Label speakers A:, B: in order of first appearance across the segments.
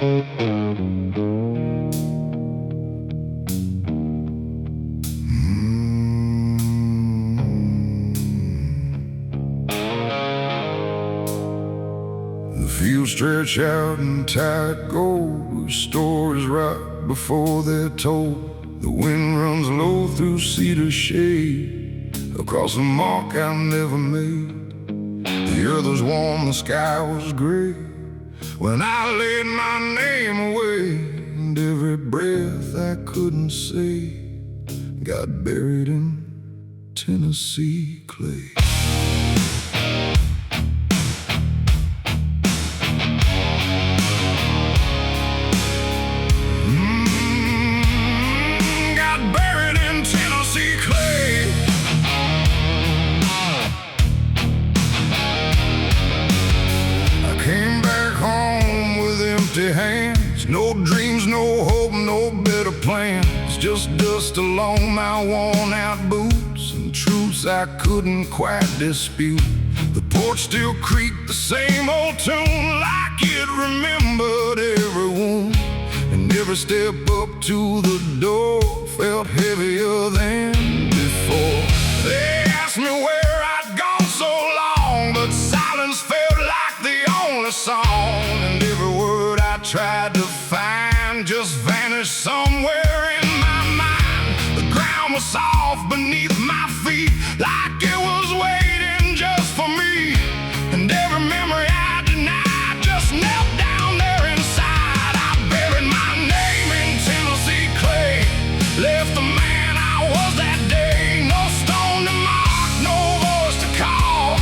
A: The fields stretch out and tide goes, stories right before they're told. The wind runs low through cedar shade, across a mark I never made. The earth was warm, the sky was gray, when I laid my name away. And every breath I couldn't say got buried in Tennessee clay. Empty hands, no dreams, no hope, no better plans. Just dust along my worn out boots and truths I couldn't quite dispute. The porch still creaked the same old tune, like it remembered every wound. And every step up to the door felt heavier than before. They asked me where I'd gone so long, but silence felt like the only song. And every word I tried to find just vanished somewhere in my mind. The ground was soft beneath my feet, like it was waiting just for me. And every memory I denied just knelt down there inside. I buried my name in Tennessee clay, left the man I was that day. No stone to mark, no voice to call,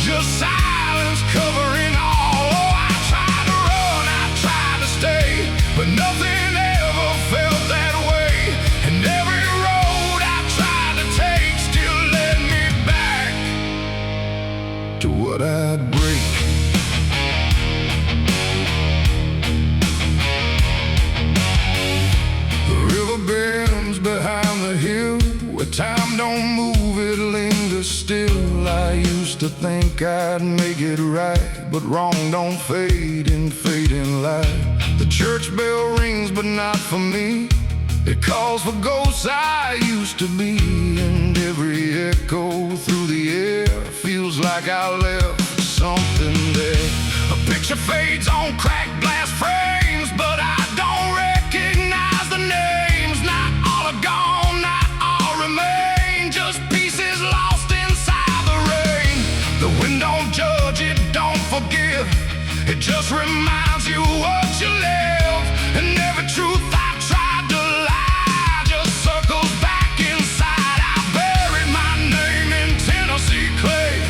A: just silence covering all. Oh, I tried to run, I tried to stay, but nothing ever felt that way. And every road I tried to take still led me back to what I'd break. The river bends behind the hill, where time don't move, it lingers still. I used to think I'd make it right, but wrong don't fade in fading light. The church bell rings, but not for me. It calls for ghosts I used to be. And every echo through the air feels like I left something there. A picture fades on cracked glass frames, but I don't recognize the names. Not all are gone, not all remain, just pieces lost inside the rain. The wind don't judge, it don't forgive, it just reminds you what you live. And every truth I tried to lie just circles back inside. I buried my name in Tennessee clay,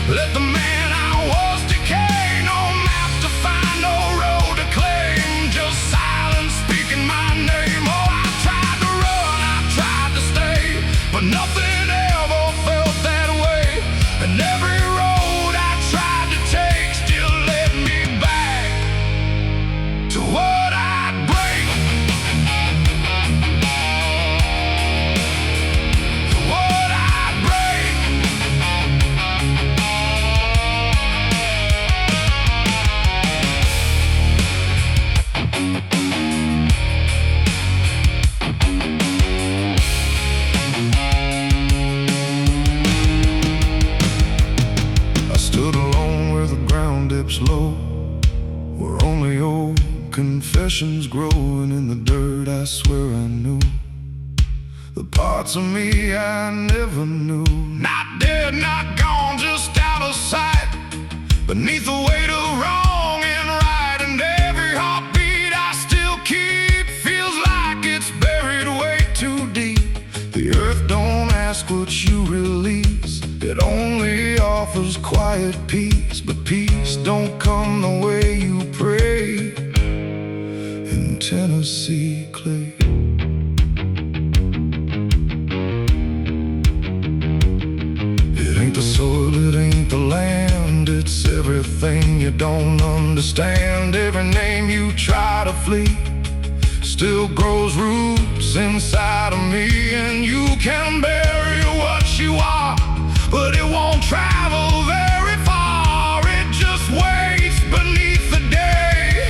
A: let the man I was decay. No map to find, no road to claim, just silence speaking my name. Oh, I tried to run, I tried to stay, but nothing ever felt that way. And every road I tried to take still led me back to what I'd break, to what I'd break. I stood alone where the ground dips low, where only old confessions growing in the dirt. I swear I knew the parts of me I never knew. Not dead, not gone, just out of sight, beneath the weight of wrong and right. And every heartbeat I still keep feels like it's buried way too deep. The earth don't ask what you release, it only offers quiet peace. But peace don't come the way you pray in Tennessee clay. It ain't the soil, it ain't the land, it's everything you don't understand. Every name you try to flee still grows roots inside of me. And you can bury what you are, but it won't travel very far. It just waits beneath the day.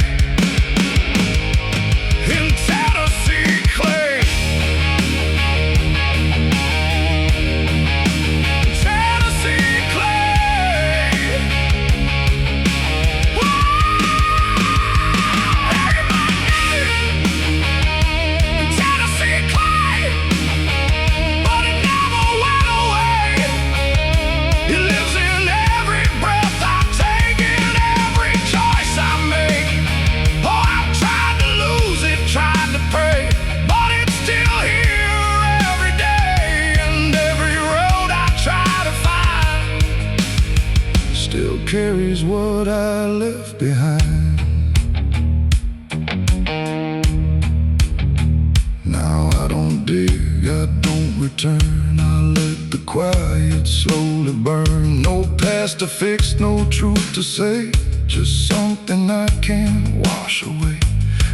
A: still carries what I left behind. Now I don't dig, I don't return. I let the quiet slowly burn. No past to fix, no truth to say, just something I can't wash away.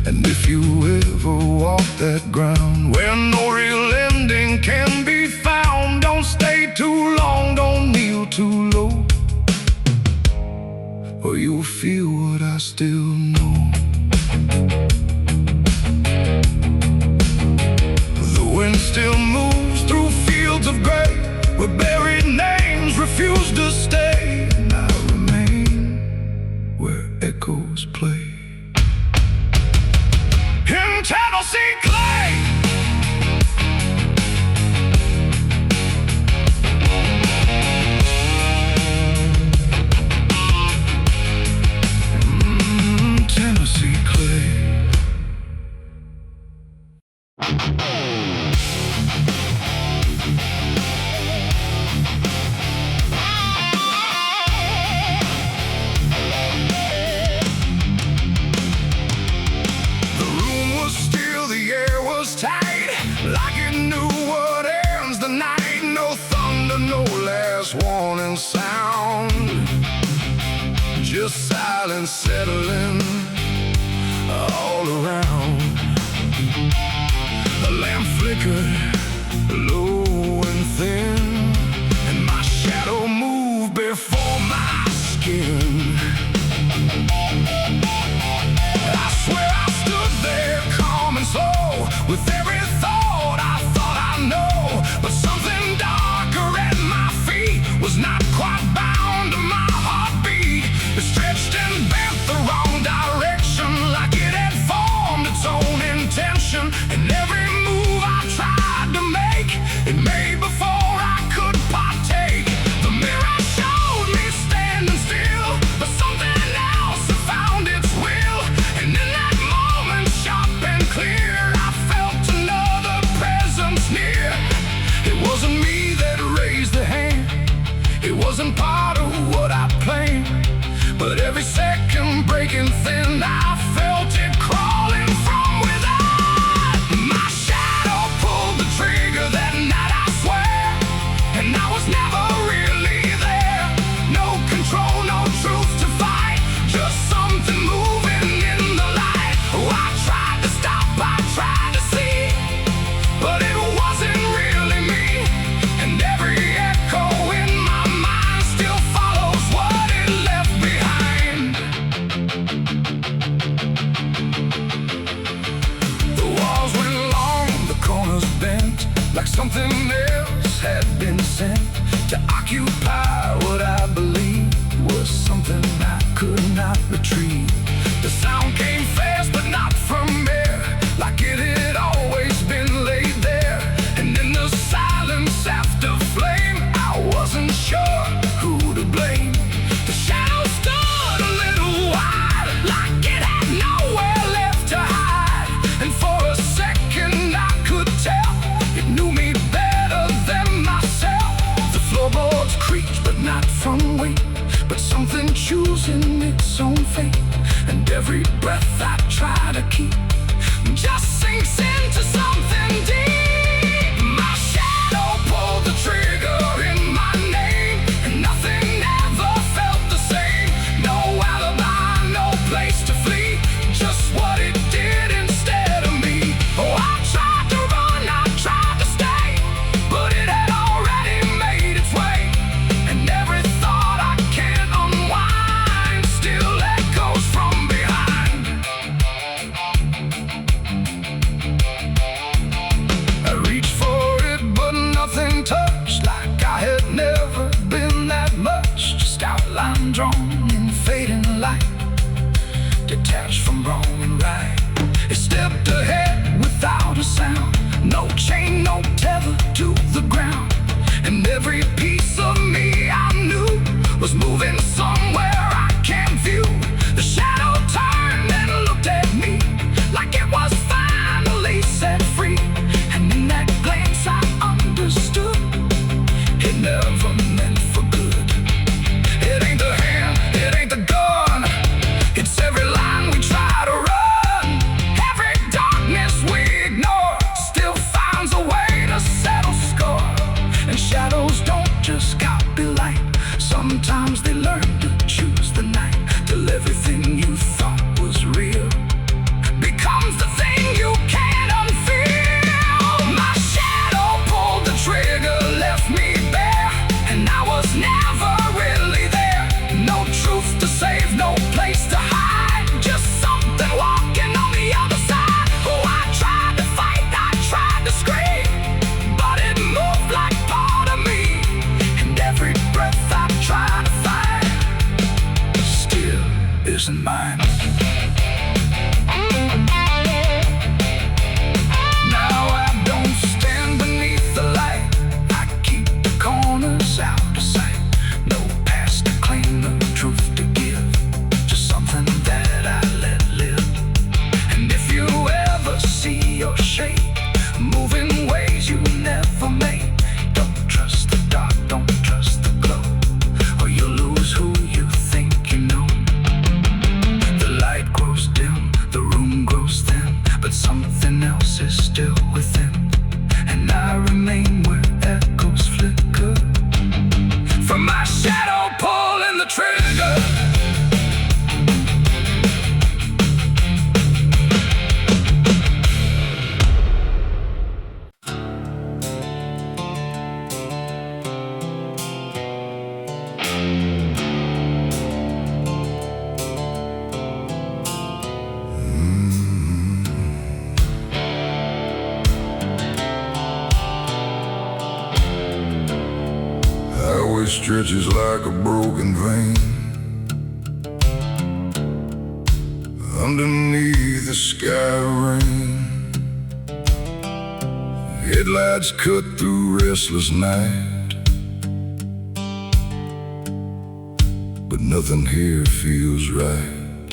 A: And if you ever walk that ground where no real ending can be found, don't stay too long, don't kneel too low, or you'll feel what I still know. The wind still moves through fields of gray where buried names refuse to stay, and I remain where echoes play. In Tennessee clay, Tennessee clay. Warning sound, just silence settling all around. The lamp flickered low and thin, and my shadow moved before my skin. I swear I stood there calm and slow, with every thought I know, but something darker at my feet was not quite bound to my heartbeat. It stretched and bent the wrong direction, like it had formed its own intention. And every move I tried to make, it made before I could partake. The mirror showed me standing still, but something else had found its will. And in that moment, sharp and clear, I felt another presence near. It wasn't me that raised the hand, it wasn't part of what I planned, but every second breaking thin, I felt it crawling from within. My shadow pulled the trigger that night, I swear, and I was never really there. No control, no truth to fight, just something moving in the light. Oh, I tried to stop, I tried to see, but it wasn't really me. And every echo in my mind still follows what it left behind. The walls went long, the corners bent, like something else had been sent to occupy what I believed was something I could not retrieve. The sound came fast, but not from air, like it had always been laid there. And in the silence after flame, I wasn't sure who to blame. The shadow stood a little wide, like it had nowhere left to hide. And for a second I could tell it knew me better than myself. The floorboards creaked, but not from weight, but something choosing its own fate. And every breath I try to keep just sinks into something deep. My shadow pulled the trigger in my name, and nothing ever felt the same. No alibi, no place to flee, just what it did instead of me. Oh, I tried to run, I tried to stay, but it had already made its way. And every thought I can't unwind still echoes from behind. I reached for it, but nothing touched, like I had never been that much. Just outline drawn in fading light, detached from wrong and right. It stepped ahead without a sound, no chain, no tether to the ground. And every piece of me I knew was moving somewhere I can't view. The shadow turned and looked at me like it was finally set free. And in that glance I understood it never meant for good. It ain't the hand isn't mine. Now I don't stand beneath the light. I keep the corners out of sight. No past to claim, no truth to give, just something that I let live. And if you ever see your shape moving ways you never made, don't trust the dark, don't trust the glow, or you'll lose who you think you know. The light grows dim, the room grows thin, but something else is still within, and I remain where echoes flicker from my shadow pulling the trigger. Highway stretches like a broken vein underneath the sky rain. Headlights cut through restless night, but nothing here feels right.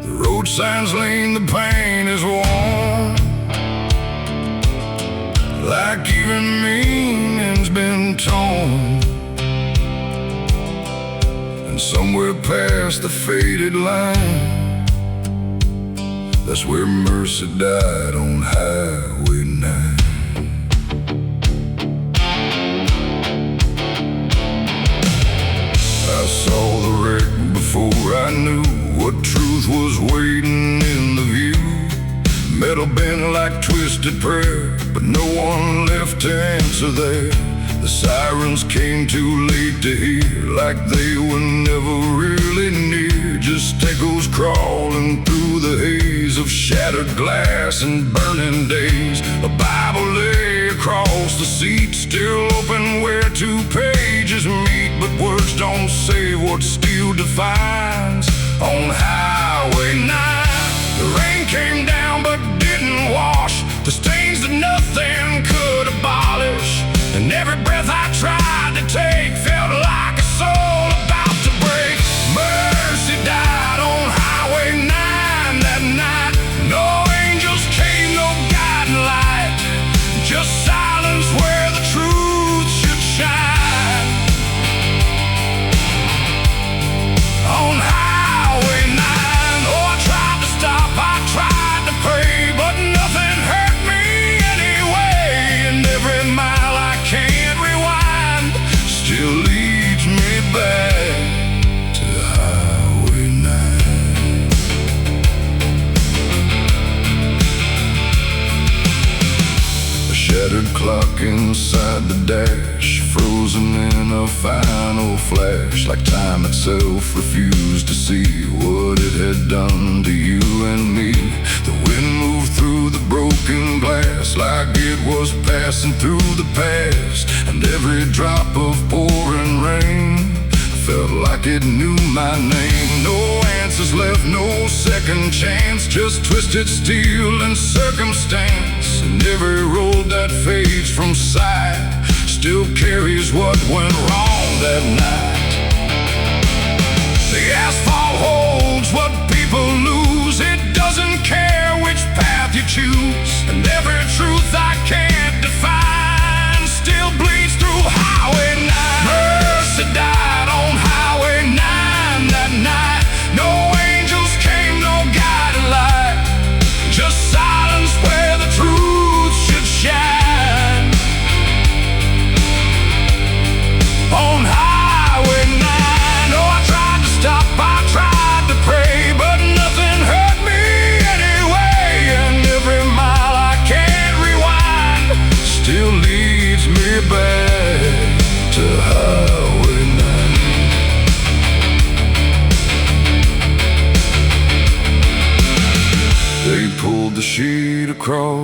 A: The road signs lean, the pain is worn, like even meaning's been torn. And somewhere past the faded line, that's where mercy died on Highway 9. I saw the wreck before I knew what truth was waiting in the view. Metal bent like twisted prayer, but no one left to answer there. The sirens came too late to hear, like they were never really near. Just echoes crawling through the haze of shattered glass and burning days. A Bible lay across the seat, still open where two pages meet, but words don't say what steel defines. On Highway 9, the rain came down but didn't wash the stains that nothing could abolish. And every breath I tried to take felt like a soul about to break. Mercy died on Highway 9 that night. No angels came, no guiding light, just silence where the truth should shine. On Highway 9, oh, I tried to stop, I tried to pray, but nothing hurt me anyway. And every mile I can't rewind still leads me back to Highway 9. A shattered clock inside the dash, frozen in a final flash, like time itself refused to see what it had done to you and me. The wind moved through the broken glass like it was passing through the past, and every drop of pouring rain felt like it knew my name. No answers left, no second chance, just twisted steel and circumstance. And every road that fades from sight still carries what went wrong that night. The asphalt holds what people lose, it doesn't care which path you choose. And every truth I can't define still bleeds through Highway 9. Mercy died on Highway 9 that night. No angels came, no guiding light, just silence where the truth should shine. On Highway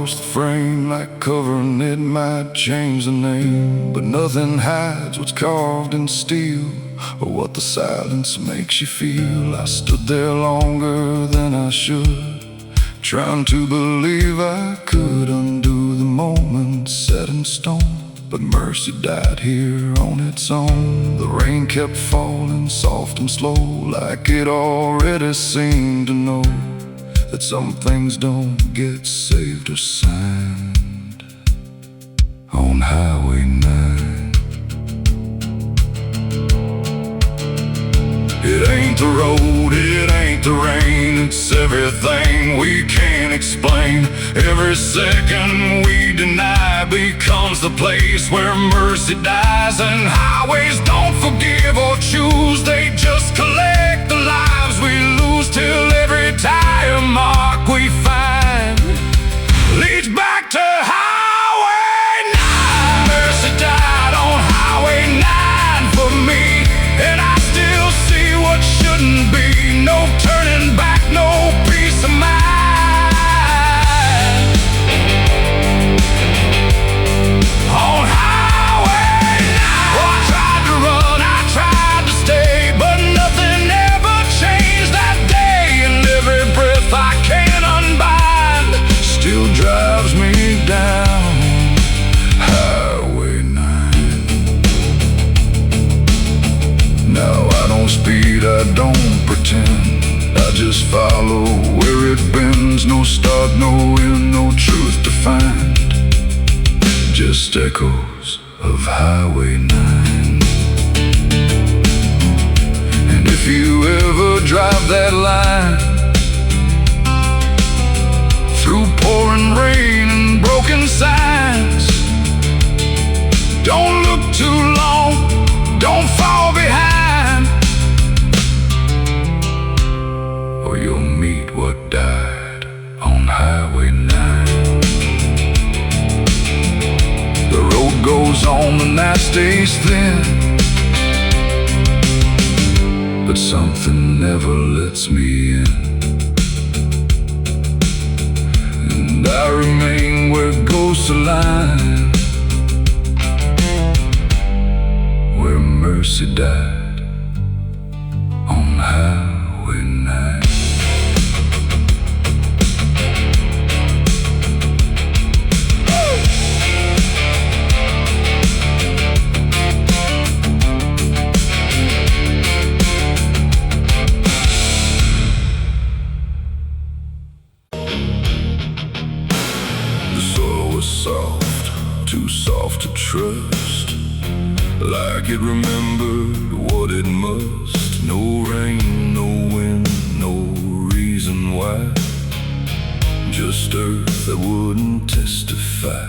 A: across the frame, like covering it might change the name. But nothing hides what's carved in steel, or what the silence makes you feel. I stood there longer than I should, trying to believe I could undo the moment set in stone. But mercy died here on its own. The rain kept falling soft and slow, like it already seemed to know that some things don't get saved or signed on Highway 9. It ain't the road, it ain't the rain, it's everything we can't explain. Every second we deny becomes the place where mercy dies. And highways don't forgive or choose, they just collect the lives we lose, till every tire mark we find leads back to Highway 9. Mercy died on Highway 9 for me, and I still see what shouldn't be. No turning back, no peace of mind. On Highway 9, oh, I tried to run, I tried to stay, but nothing ever changed that day. And every breath I can't unbind still drives me down Highway 9. Now I don't speed, I don't pretend, I just follow where it bends. No start, no end, no truth to find, just echoes of Highway 9. And if you ever drive that line through pouring rain and broken signs, don't look too long, don't fall behind, or you'll meet what died on Highway 9. The road goes on, the night stays thin, but something never lets me in. And I remain where ghosts align, where mercy died on Highway 9. Soft, too soft to trust, like it remembered what it must. No rain, no wind, no reason why, just earth that wouldn't testify.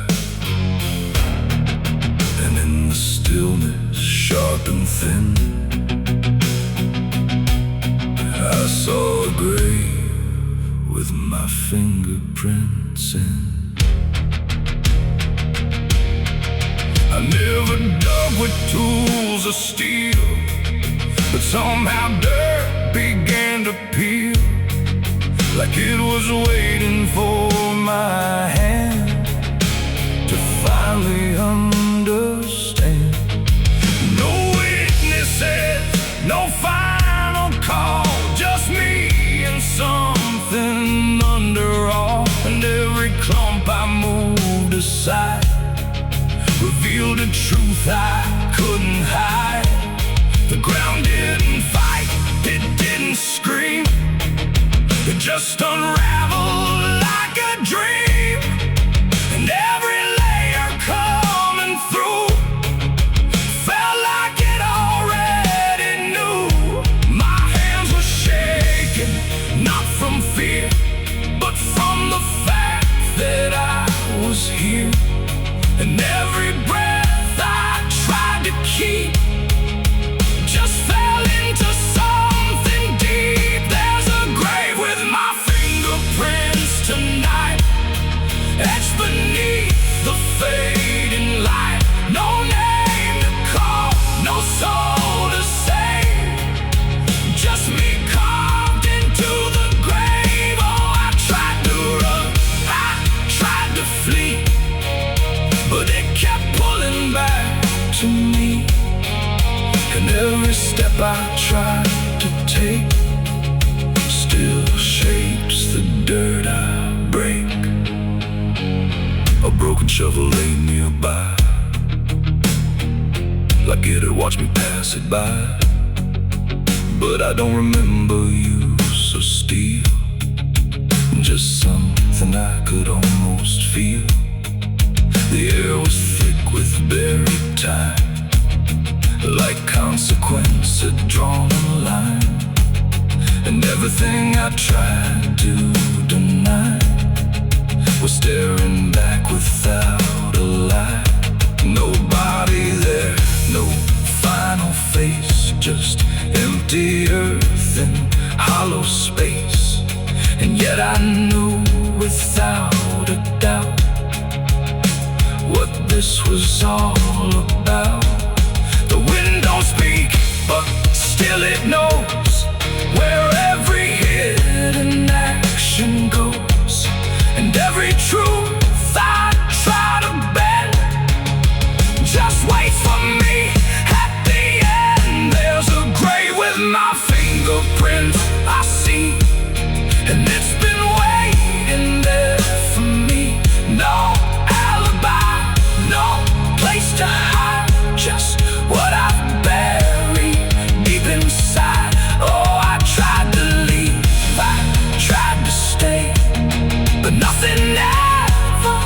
A: And in the stillness, sharp and thin, I saw a grave with my fingerprints in. I never dug with tools of steel, but somehow dirt began to peel, like it was waiting for my hand to finally understand. No witnesses, no final call, just me and something under all. And every clump I moved aside revealed a truth I couldn't hide. The ground didn't fight, it didn't scream, it just unraveled like a dream. And every layer coming through felt like it already knew. My hands were shaking, not from fear, but from the fact that I was here. And every breath I tried to keep just fell into something deep. There's a grave with my fingerprints step I try to take still shapes the dirt I break. A broken shovel lay nearby, like it had watched me pass it by. But I don't remember you so still, just something I could almost feel. The air was thick with buried time, like consequence had drawn a line. And everything I tried to deny was staring back without a lie. Nobody there, no final face, just empty earth and hollow space. And yet I knew without a doubt what this was all about. The wind don't speak, but still it knows where every hidden action goes. And every truth I try to bend, just wait for me at the end. There's a grave with my fingerprints I see, and it's been waiting there for me. No alibi, no place to hide, just what I've buried deep inside. Oh, I tried to leave, I tried to stay, but nothing ever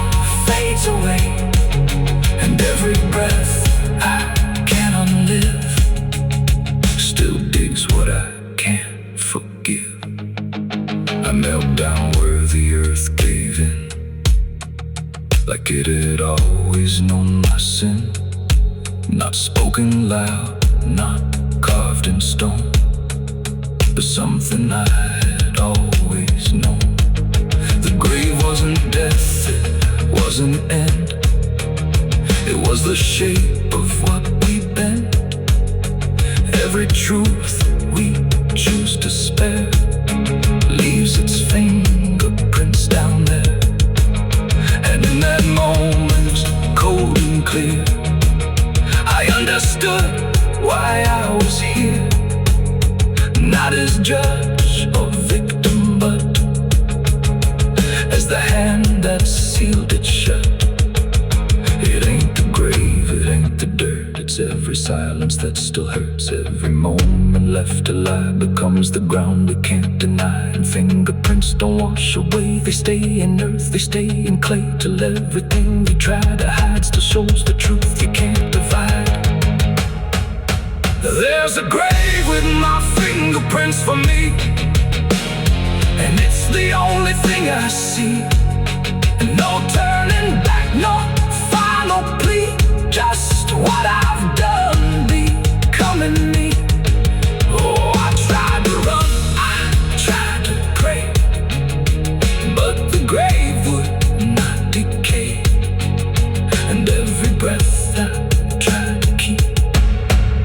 A: fades away. And every breath I cannot live still digs what I can't forgive. I knelt down where the earth gave in, like it had always known my sin. Not spoken loud, not carved in stone, but something I had always known. The grave wasn't death, it wasn't end, it was the shape of what we've been. Every truth we choose to spare leaves its fingerprints down there. And in that moment, cold and clear, I understood why I was here, not as judge or victim, but as the hand that sealed it shut. It ain't the grave, it ain't the dirt, it's every silence that still hurts. Every moment left alive becomes the ground we can't deny. And fingerprints don't wash away, they stay in earth, they stay in clay, till everything you try to hide still shows the truth you can't divide. There's a grave with my fingerprints for me, and it's the only thing I see. And no turning back, no final plea, just what I've done becoming me. Oh, I tried to run, I tried to pray, but the grave would not decay. And every breath I tried to keep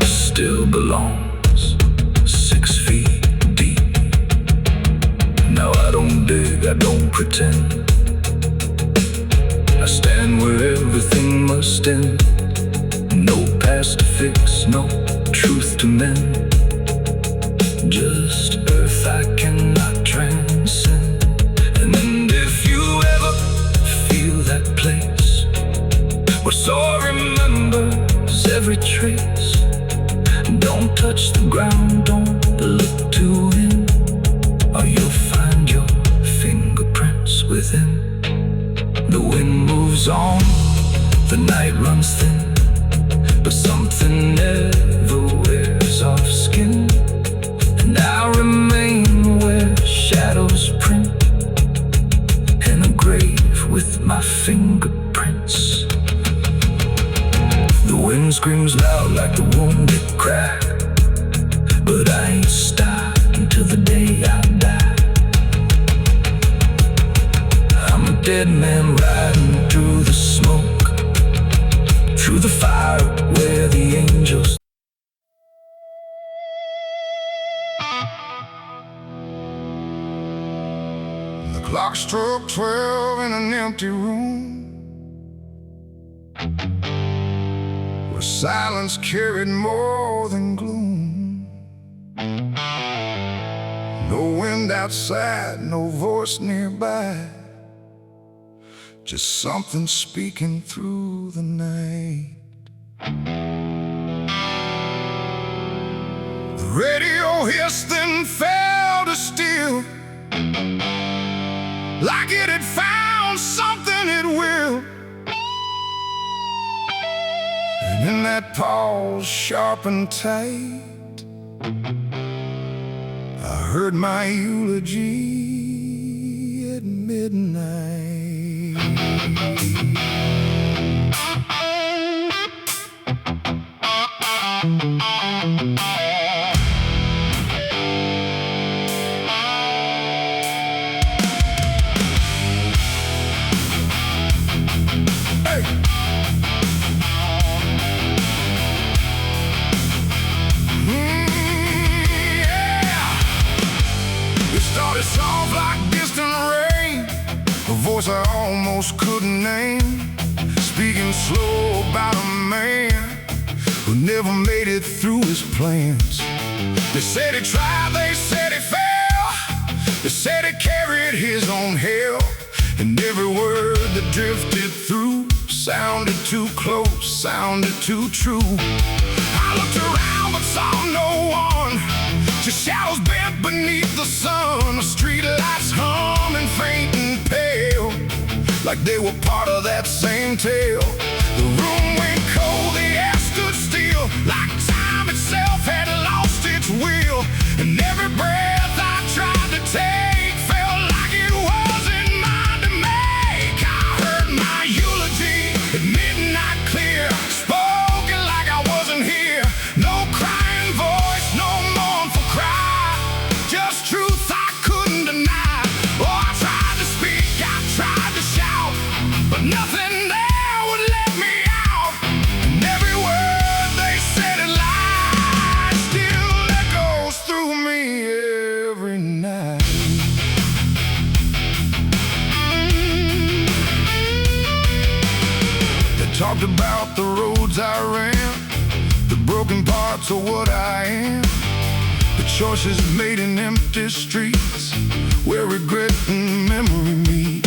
A: still belongs 6 feet deep. Now I don't dig, I don't pretend, I stand where everything must end. No past to fix, no truth to mend, just earth I cannot transcend. And if you ever feel that place where soul remembers every trace, don't touch the ground, don't look too in, or you'll find your fingerprints within. The wind moves on, the night runs thin, but something never wears off skin. And I remain where shadows print, in a grave with my fingerprints. The wind screams loud like the wounded cry, but I ain't stopped until the day I die. I'm a dead man riding through the smoke, through the fire where the angels. The clock struck 12 in an empty room, where silence carried more than gloom. wind outside, no voice nearby, just something speaking through the night. The radio hissed and fell to still, like it had found something it will. And in that pause, sharp and tight, I heard my eulogy at midnight. It's off like distant rain, a voice I almost couldn't name, speaking slow about a man who never made it through his plans. They said he tried, they said he fell, they said he carried his own hell, and every word that drifted through sounded too close, sounded too true. I looked around but saw no one, just shadows bent beneath the sun, the street lights humming faint and pale, like they were part of that same tale. The room went cold, the air stood still, like time itself had lost its will. And every breath I tried to take felt like it wasn't mine to make. I heard my eulogy at midnight clear, spoken like I wasn't here. No crying voice, no mournful cry, just truth I couldn't deny. Oh, I tried to speak, I tried to shout, but nothing there would let me out. And every word they said in lies still echoes through me every night. They talked about the roads I ran, the broken parts of what I am, the choices made in empty streets where regret and memory meet.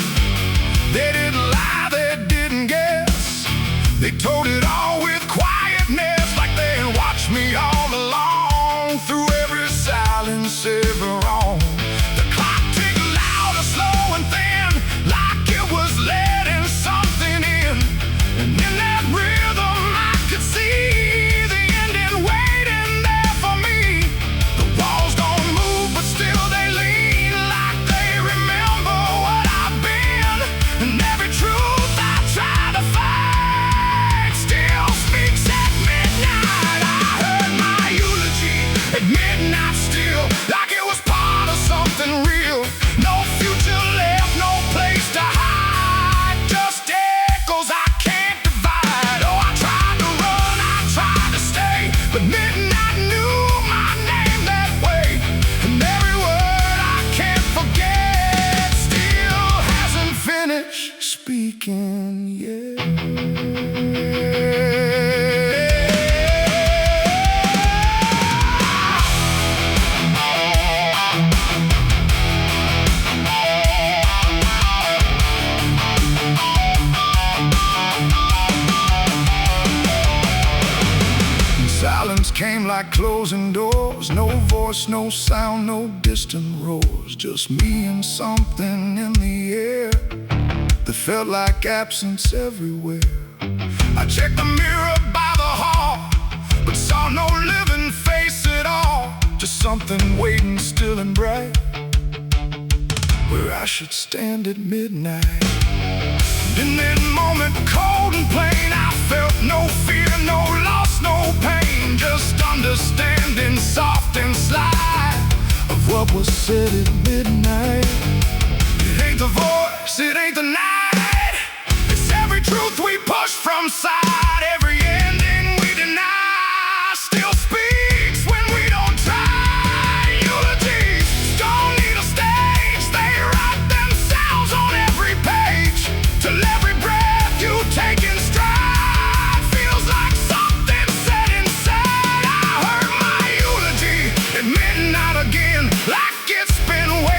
A: They didn't lie, they didn't guess, they told it all with quietness, like they had watched me all along, through every silence, every wrong. The clock ticked loud or slow and thin, like it was letting something in. And in that rhythm I could see the ending waiting there for me. The walls don't move but still they lean, like they remember what I've been. And every truth I try to find still speaks at midnight. I heard my eulogy at midnight still, like it was part of something real. No future left, no place to hide, just echoes I can't divide. Oh, I tried to run, I tried to stay, but midnight knew my name that way. And every word I can't forget still hasn't finished speaking yet. Silence came like closing doors, no voice, no sound, no distant roars, just me and something in the air that felt like absence everywhere. I checked the mirror by the hall, but saw no living face at all, just something waiting still and bright, where I should stand at midnight. In that moment, cold and plain, I felt no fear, no loss, no pain, just understanding, soft and sly, of what was said at midnight. It ain't the voice, it ain't the night, it's every truth we push from side, every ending we deny still speaks when we don't try. Eulogies don't need a stage, they write themselves on every page, till every breath you take in stride feels like something set inside. I heard my eulogy at midnight again, like it's been waiting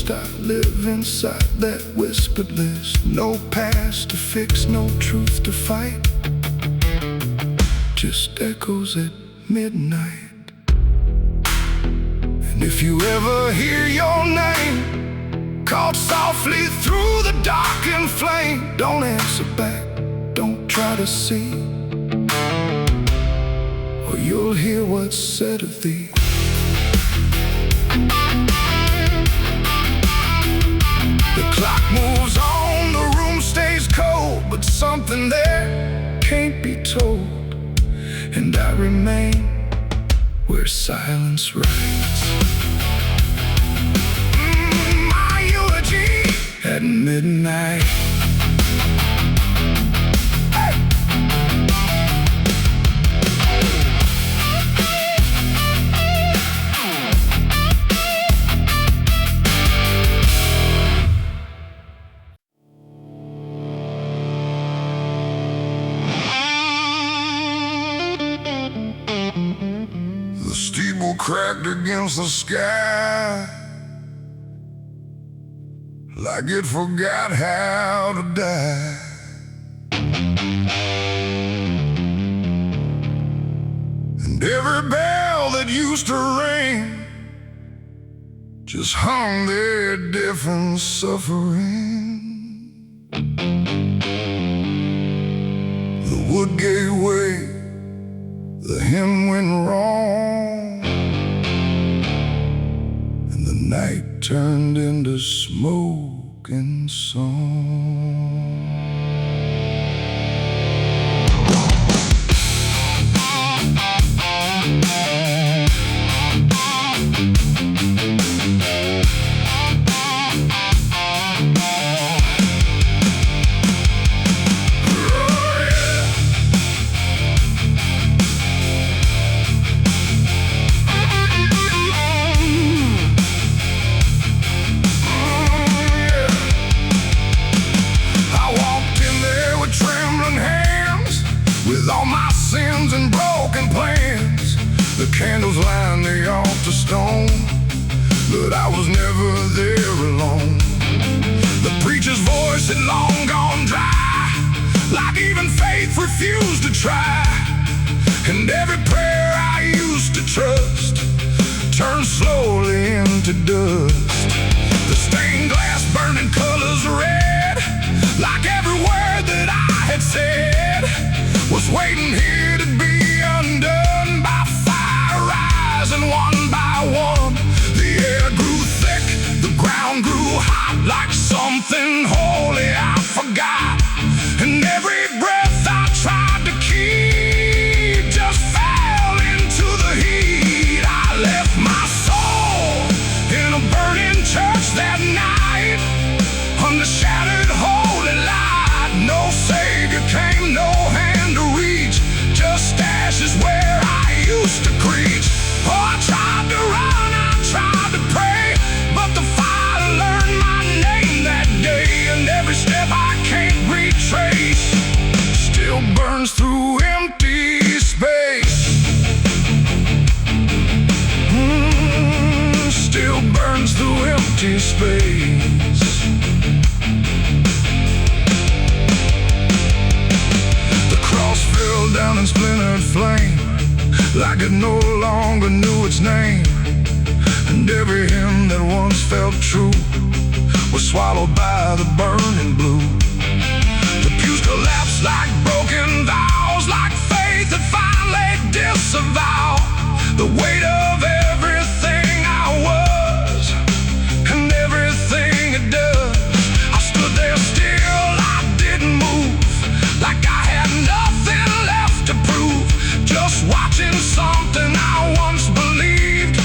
A: ghost. I live inside that whispered list. No past to fix, no truth to fight, just echoes at midnight. And if you ever hear your name called softly through the darkened flame, don't answer back, don't try to see, or you'll hear what's said of thee. The clock moves on, the room stays cold, but something there can't be told, and I remain where silence writes. My eulogy at midnight. The steeple cracked against the sky, like it forgot how to die. And every bell that used to ring just hung there deaf and suffering. The wood gave way, the hymn went wrong, and the night turned into smoke and song. With all my sins and broken plans, the candles line the altar stone, but I was never there alone. The preacher's voice had long gone dry, like even faith refused to try. And every prayer I used to trust turned slowly into dust. The stained glass burning colors red, like every word that I had said was waiting here to be undone by fire rising one by one. The air grew thick, the ground grew hot, like something holy I forgot. And every breath I tried to keep just fell into the heat. I left my soul in a burning church that night, under shattered holy light. No savior came, no hand to reach, just ashes where I used to preach. Oh, I tried to run, I tried to pray, but the fire learned my name that day, and every step I can't retrace still burns through empty space. Still burns through empty space. Fell down in splintered flame, like it no longer knew its name. And every hymn that once felt true was swallowed by the burning blue. The pews collapsed like broken vows, like faith that finally disavowed the weight of everything I was and everything it does. I stood there still, I didn't move, like I had nothing left to prove, just watching something I once believed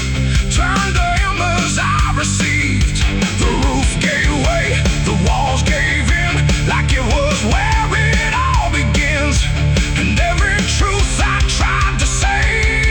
A: turn to embers I received. The roof gave way, the walls gave in, like it was where it all begins. And every truth I tried to say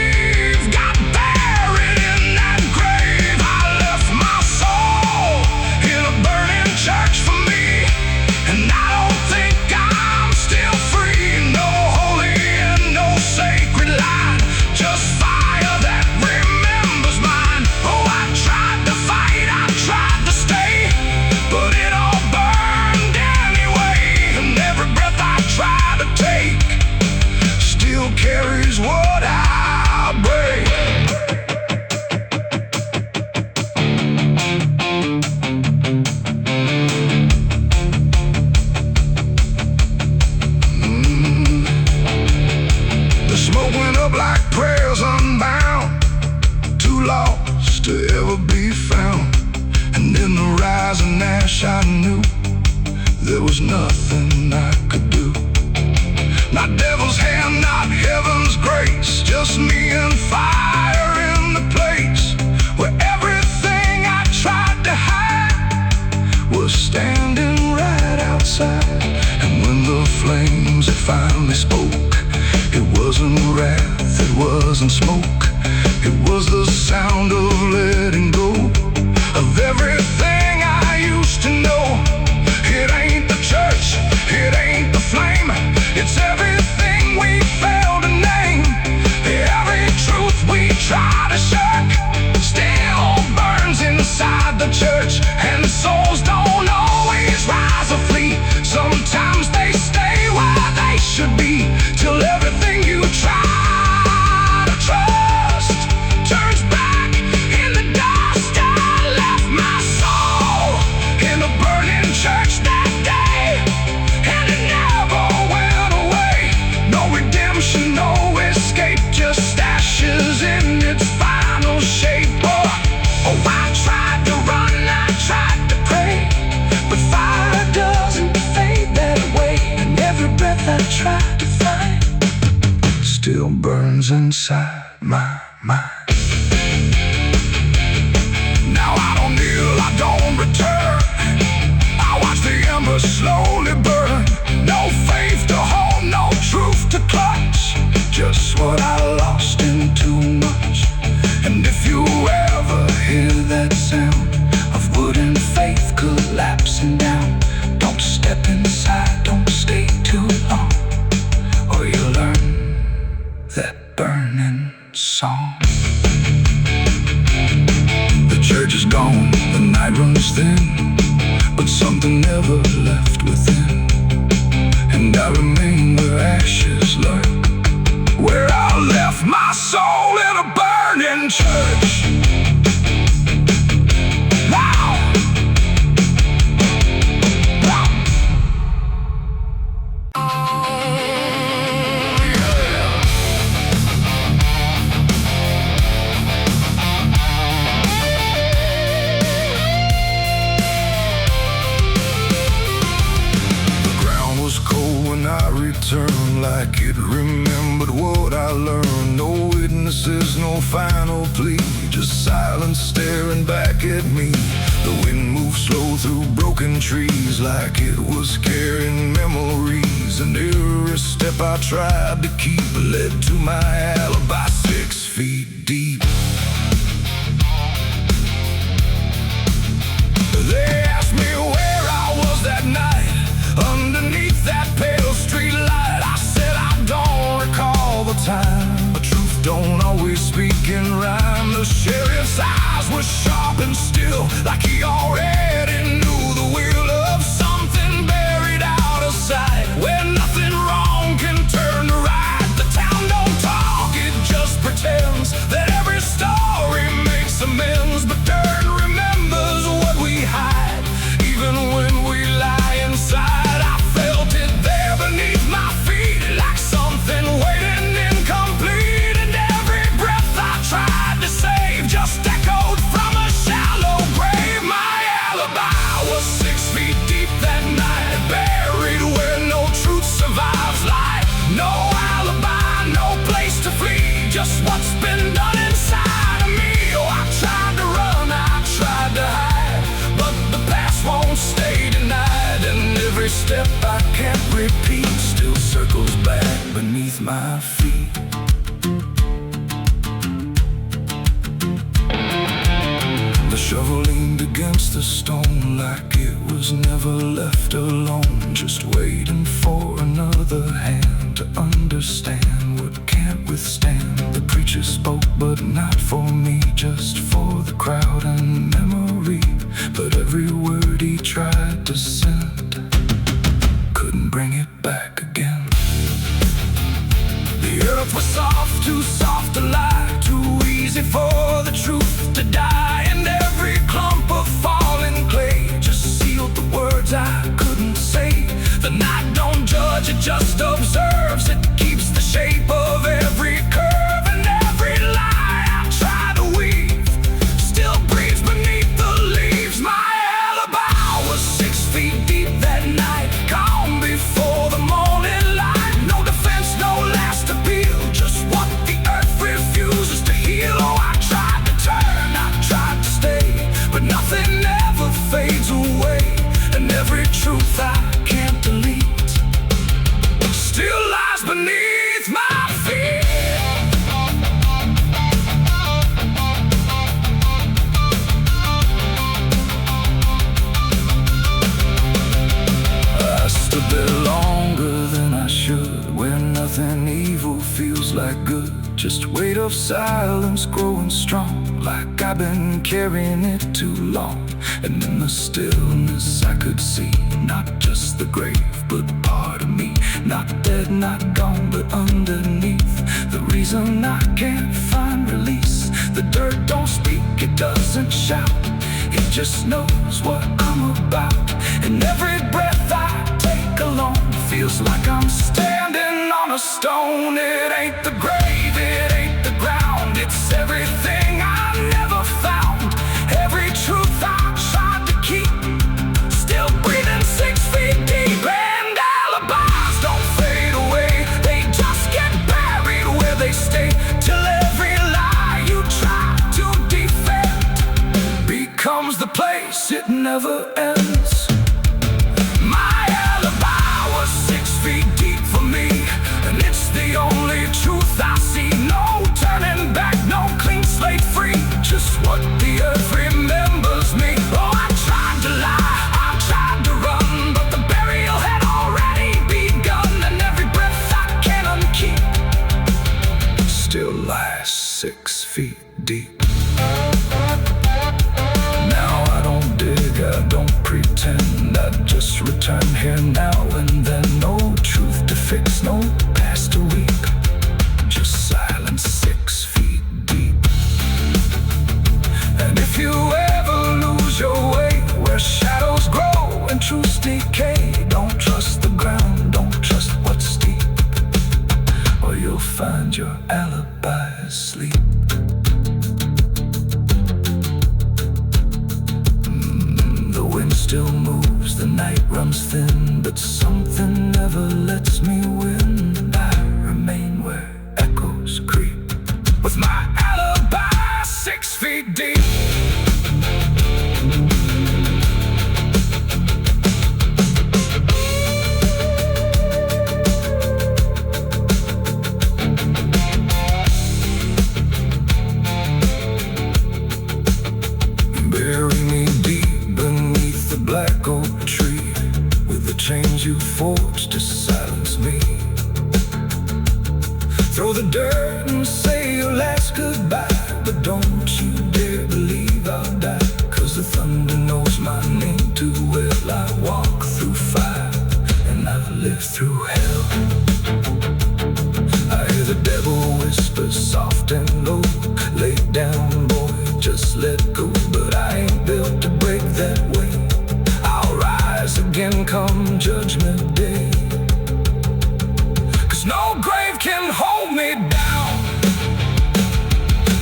A: to ever be found. And in the rising ash I knew there was nothing I could do. Not devil's hand, not heaven's grace, just me and fire in the place where everything I tried to hide was standing right outside. And when the flames had finally spoke, it wasn't wrath, it wasn't smoke, it was the sound of letting go of everything I used to know. It ain't the church, it ain't the flame, it's everything we failed to name. Every truth we try to shirk still burns inside the church. And souls don't always rise or flee, sometimes they stay where they should be, till everything you try to trust turns back in the dust. I left my soul in a burning church that day, and it never went away. No redemption, no escape, just ashes in its final shape. Oh, I tried to run, I tried to pray, but fire doesn't fade that way. And every breath I try to find still burns inside my mind. Now I don't kneel, I don't return, I watch the embers slowly burn. No faith to hold, no truth to clutch, just what I lost in too much. And if you ever hear that sound of wooden faith collapsing down, don't step inside, don't stay too long, or you'll learn that burning song. The church is gone, the night runs thin, but something never left within. And I remain where ashes lurk, where I left my soul in a burning church. Returned like it remembered what I learned. No witnesses, no final plea, just silence staring back at me. The wind moved slow through broken trees like it was carrying memories. And every step I tried to keep led to my alibi 6 feet deep. They asked me where I was that night, underneath that pale street light. I said I don't recall the time, but truth don't always speak in rhyme. The sheriff's eyes were sharp and still, like he already knew the will of something buried out of sight, where nothing wrong can turn to right. The town don't talk, it just pretends that every story makes amends, but dirt remembers what we hide, even when we lie inside. Just what's been done inside of me. Oh, I tried to run, I tried to hide, but the past won't stay denied. And every step I can't repeat still circles back beneath my feet. The shovel leaned against the stone like it was never left alone, just waiting for another hand to understand what can't withstand. The preacher spoke, but not for me, just for the crowd and memory. But every word he tried to send couldn't bring it back again. The earth was soft, too soft to lie, too easy for the truth to die. And every clump of falling clay just sealed the words I couldn't say. The night don't judge, it just observes. It keeps the shape of every curve, and every lie I try to weave still when evil feels like good. Just weight of silence growing strong, like I've been carrying it too long. And in the stillness I could see not just the grave, but part of me. Not dead, not gone, but underneath. The reason I can't find release. The dirt don't speak, it doesn't shout. It just knows what I'm about. And every breath I take alone feels like I'm standing on a stone. It ain't the grave, it ain't the ground. It's everything I never found. Every truth I tried to keep, still breathing 6 feet deep. And alibis don't fade away, they just get buried where they stay. Till every lie you try to defend becomes the place it never ends. My alibi was 6 feet deep for me, and it's the only truth I see. No turning back, no clean slate free, just what the earth remembers me. Oh, I tried to lie, I tried to run, but the burial had already begun. And every breath I can't unkeep still lies 6 feet deep. Now I don't dig, I don't pretend, I just return here now and then. No truth to fix, no past to weep, just silence 6 feet deep. And if you ever lose your way, where shadows grow and truths decay, don't trust the ground, don't trust what's deep, or you'll find your alibi asleep. The wind still moves, the night runs thin, but something never lets me win. I remain where echoes creep, with my alibi 6 feet deep. Bury me deep beneath the black oak tree, with the chains you forged to silence me. Throw the dirt and say your last goodbye, but don't you dare believe I'll die, 'cause the thunder knows my name too well. I walk through fire and I've lived through hell. I hear the devil whisper soft and low, lay down boy, just let go. But I ain't built to break that way, I'll rise again come judgment day. 'Cause no grave can hold me down.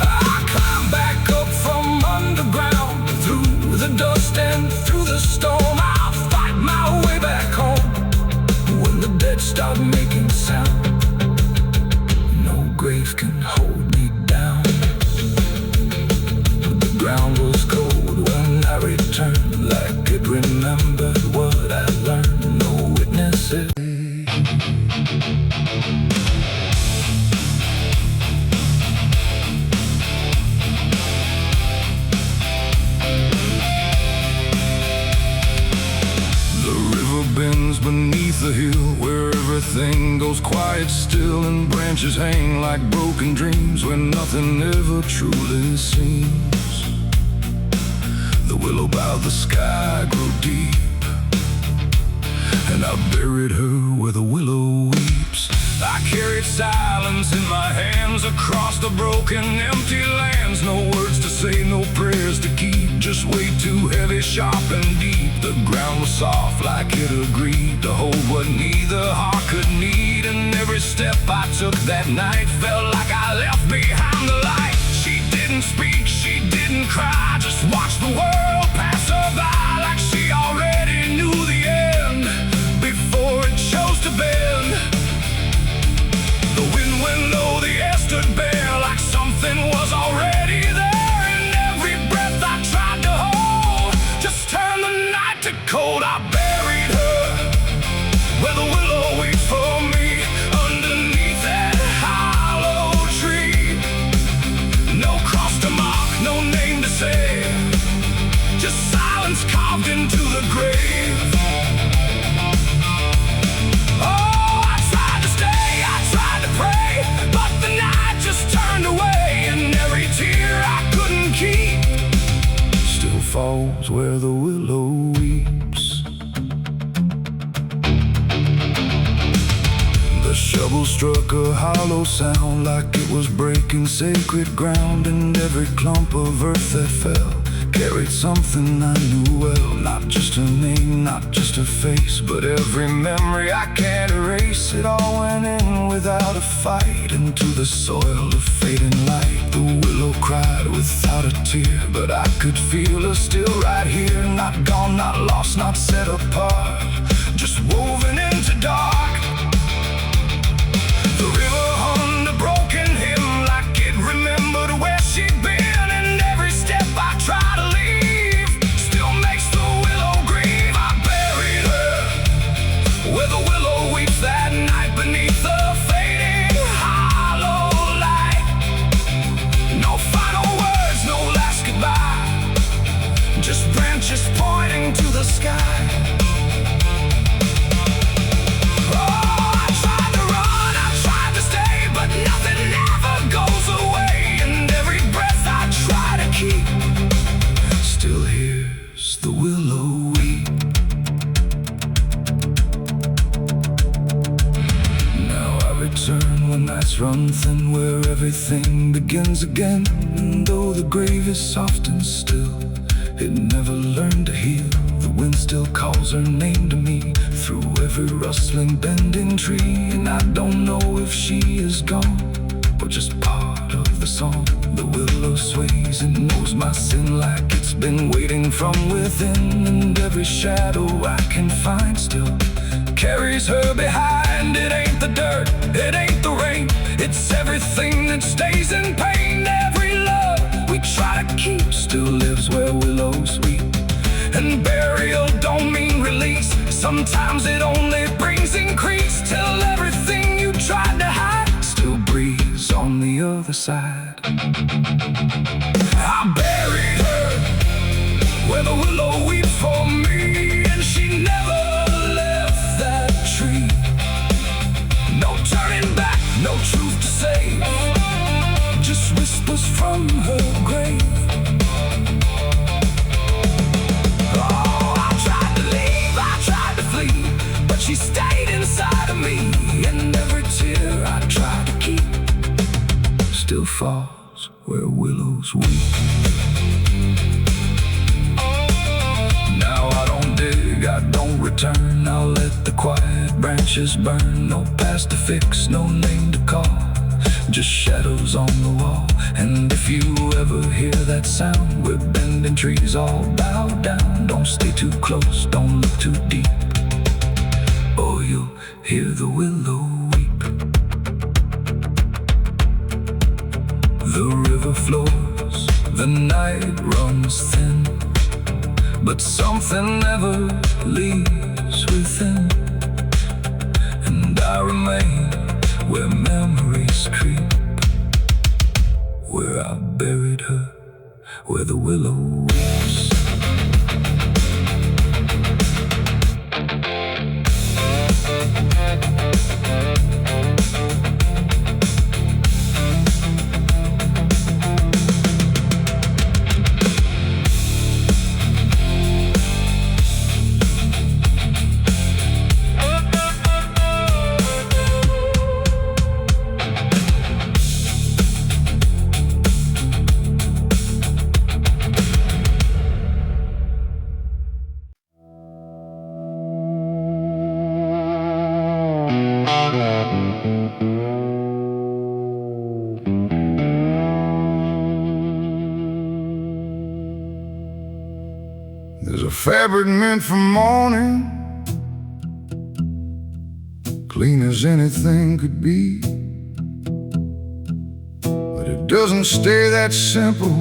A: I climb back up from underground, through the dust and through the storm. I'll fight my way back home when the dead start making sound. No grave can hold me down. The ground was cold when I returned, like it remembered what I learned. No witnesses. The river bends beneath the hill, where everything goes quiet still, and branches hang like broken dreams where nothing ever truly seems. The willow by the sky grew deep, and I buried her where the willow weeps. I carried silence in my hands across the broken, empty lands. No words to say, no prayers to keep, just weight too heavy, sharp and deep. The ground was soft like it agreed to hold what neither heart could need. And every step I took that night felt like I left behind the light. She didn't speak, she didn't cry, just watched the world pass her by, like she already knew the end before it chose to bend. The wind went low, the air stood bare, like something was already there. And every breath I tried to hold just turned the night to cold. I buried her where the willow waits for me, underneath that hollow tree. No cross to mark, no name to say, just silence carved into the grave. Oh, I tried to stay, I tried to where the willow weeps. The shovel struck a hollow sound like it was breaking sacred ground, and every clump of earth that fell carried something I knew well. Not just her name, not just her face, but every memory I can't erase. It all went in without a fight, into the soil of fading light. The willow cried without a tear, but I could feel her still right here. Not gone, not lost, not set apart, just woven into dark. The river hummed a broken hymn like it remembered where she'd been. Just pointing to the sky. Oh, I tried to run, I tried to stay, but nothing ever goes away. And every breath I try to keep still hears the willow weep. Now I return when nights run thin, where everything begins again. And though the grave is soft and still, it never learned to heal. The wind still calls her name to me through every rustling bending tree. And I don't know if she is gone or just part of the song. The willow sways and knows my sin like it's been waiting from within. And every shadow I can find still carries her behind. It ain't the dirt, it ain't the rain, it's everything that stays in pain. Every love we try to keep still lives where willows weep. And burial don't mean release, sometimes it only brings increase, till everything you tried to hide still breathes on the other side. I buried her where the willow weeps for me, and she never left that tree. No turning back, no truth to say, just whispers from her grave. Oh, I tried to leave, I tried to flee, but she stayed inside of me. And every tear I tried to keep still falls where willows weep. Now I don't dig, I don't return, I'll let the quiet branches burn. No past to fix, no name to call, just shadows on the wall. And if you ever hear that sound, we're bending trees all bowed down. Don't stay too close, don't look too deep, or you'll hear the willow weep. The river flows, the night runs thin, but something never leaves within. And I remain where memories creep, where I buried her, where the willow weeps. There's a fabric meant for mourning, clean as anything could be, but it doesn't stay that simple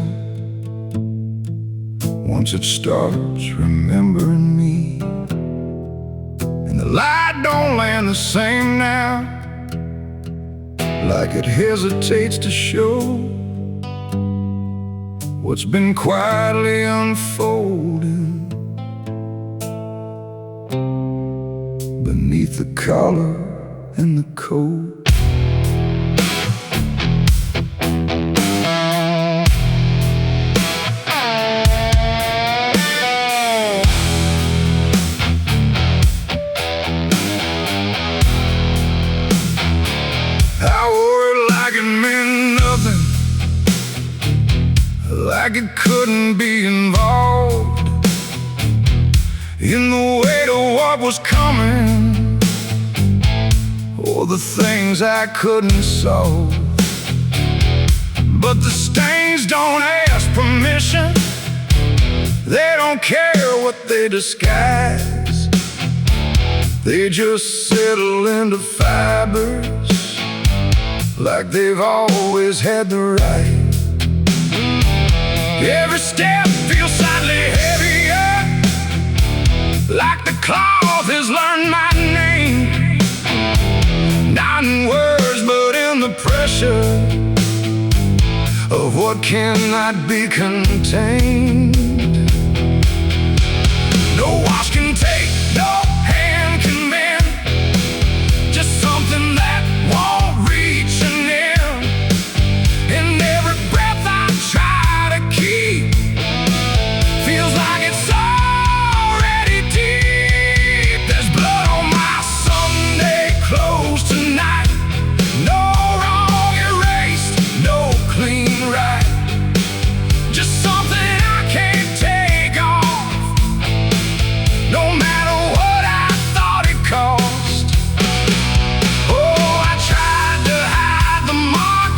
A: once it starts remembering me. And the light don't land the same now, like it hesitates to show what's been quietly unfolding beneath the collar and the coat. like it couldn't be involved in the weight of what was coming, or the things I couldn't solve. But the stains don't ask permission, they don't care what they disguise. They just settle into fibers like they've always had the right. Every step feels slightly heavier, like the cloth has learned my name. Not in words, but in the pressure of what cannot be contained. No wash can take, no hand can mend, just something that won't reach an end. And every breath I try to keep feels like it's already deep. There's blood on my Sunday clothes tonight, no wrong erased, no clean right, just something I can't take off, no matter what I thought it cost. Oh, I tried to hide the mark,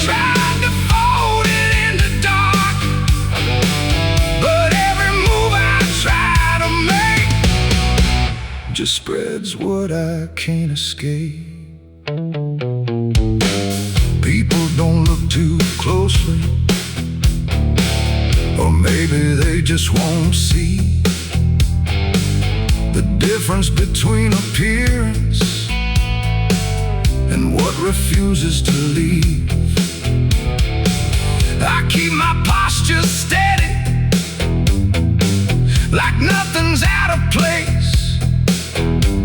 A: tried to fold it in the dark, but every move I try to make just spreads what I can't escape. People don't look too closely, or maybe they just won't see the difference between appearance and what refuses to leave. I keep my posture steady, like nothing's out of place,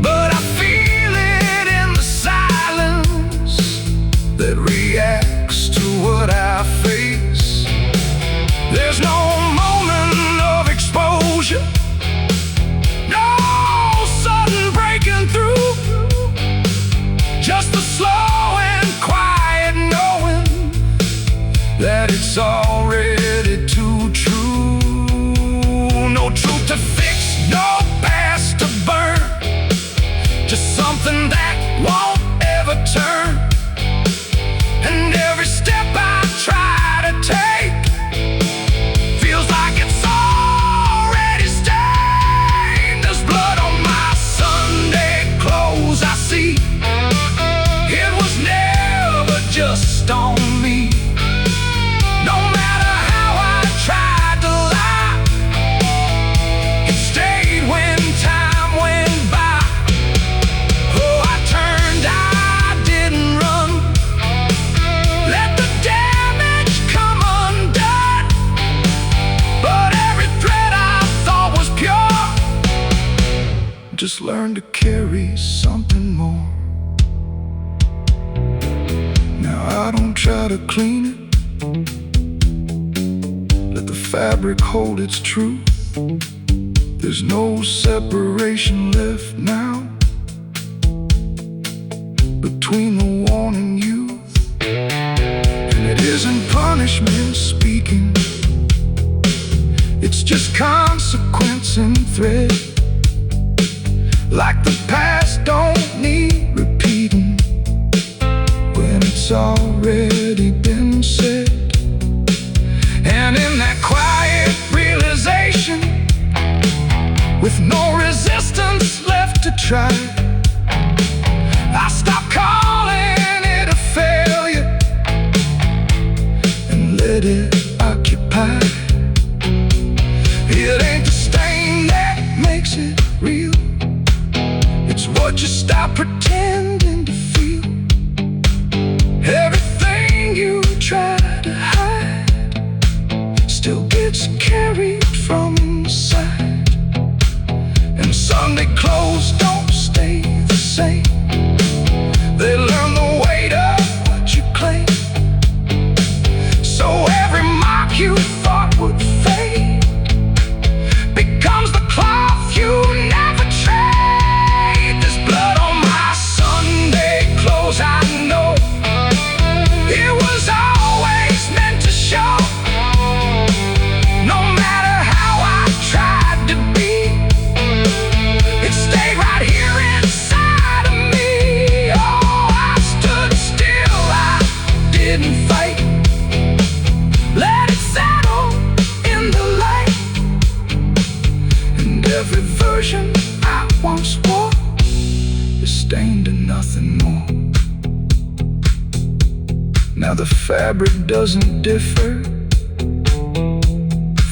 A: but I feel it in the silence that reacts to what I face. There's no moment of exposure, no sudden breaking through, just the slow and quiet knowing that it's already too true. No truth to fix, no past to burn, just something that won't ever turn. And every step I try to take feels like it's already stained. There's blood on my Sunday clothes, I see. It was never just on me. No matter how I tried to lie, it stayed when time went by. Oh, I turned, I didn't run, let the damage come undone. But every thread I thought was pure just learned to carry something more. Now I don't try to clean it, let the fabric hold its truth. There's no separation left now between the worn and youth. And it isn't punishment speaking, it's just consequence in thread. Like the past don't need repeating when it's already been said. And in that quiet realization, with no resistance left to try, I stopped calling it a failure and let it occupy. It ain't the stain that makes it real, it's what you stop pretending to feel. Everything you try to hide still gets carried from inside. And Sunday clothes don't stay the same, they learn the weight of what you claim. So every mark you thought would fade becomes the cloth you never trade. There's blood on my Sunday clothes, I know it was always meant to show. Now the fabric doesn't differ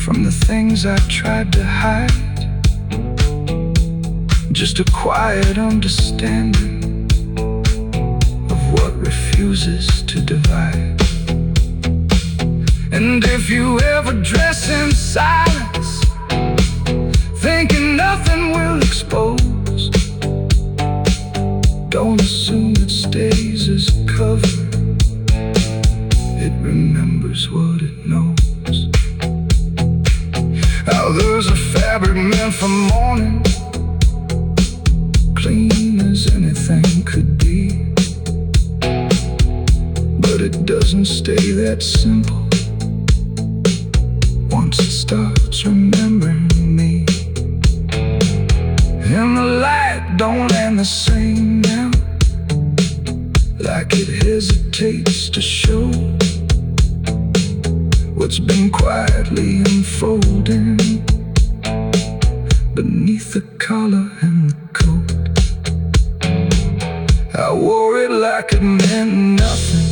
A: from the things I tried to hide. Just a quiet understanding of what refuses to divide. And if you ever dress in silence, thinking nothing will expose, don't assume it stays as cover. It remembers what it knows. How there's a fabric meant for mourning, clean as anything could be, but it doesn't stay that simple once it starts remembering me. And the light don't land the same now, like it hesitates to show what's been quietly unfolding beneath the collar and the coat. I wore it like it meant nothing,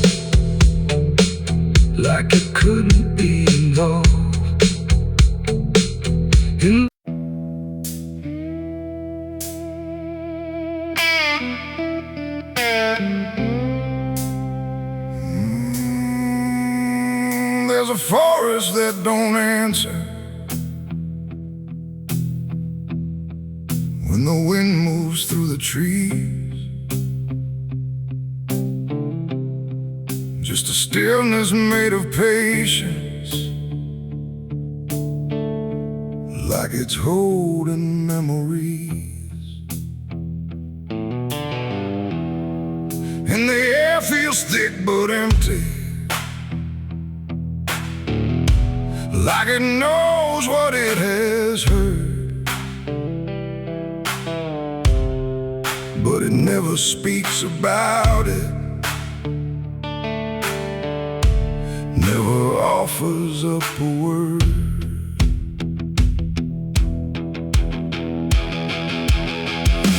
A: like it couldn't be involved in. There's a forest that don't answer when the wind moves through the trees. Just a stillness made of patience, like it's holding memories. And the air feels thick but empty, like it knows what it has heard, but it never speaks about it, never offers up a word.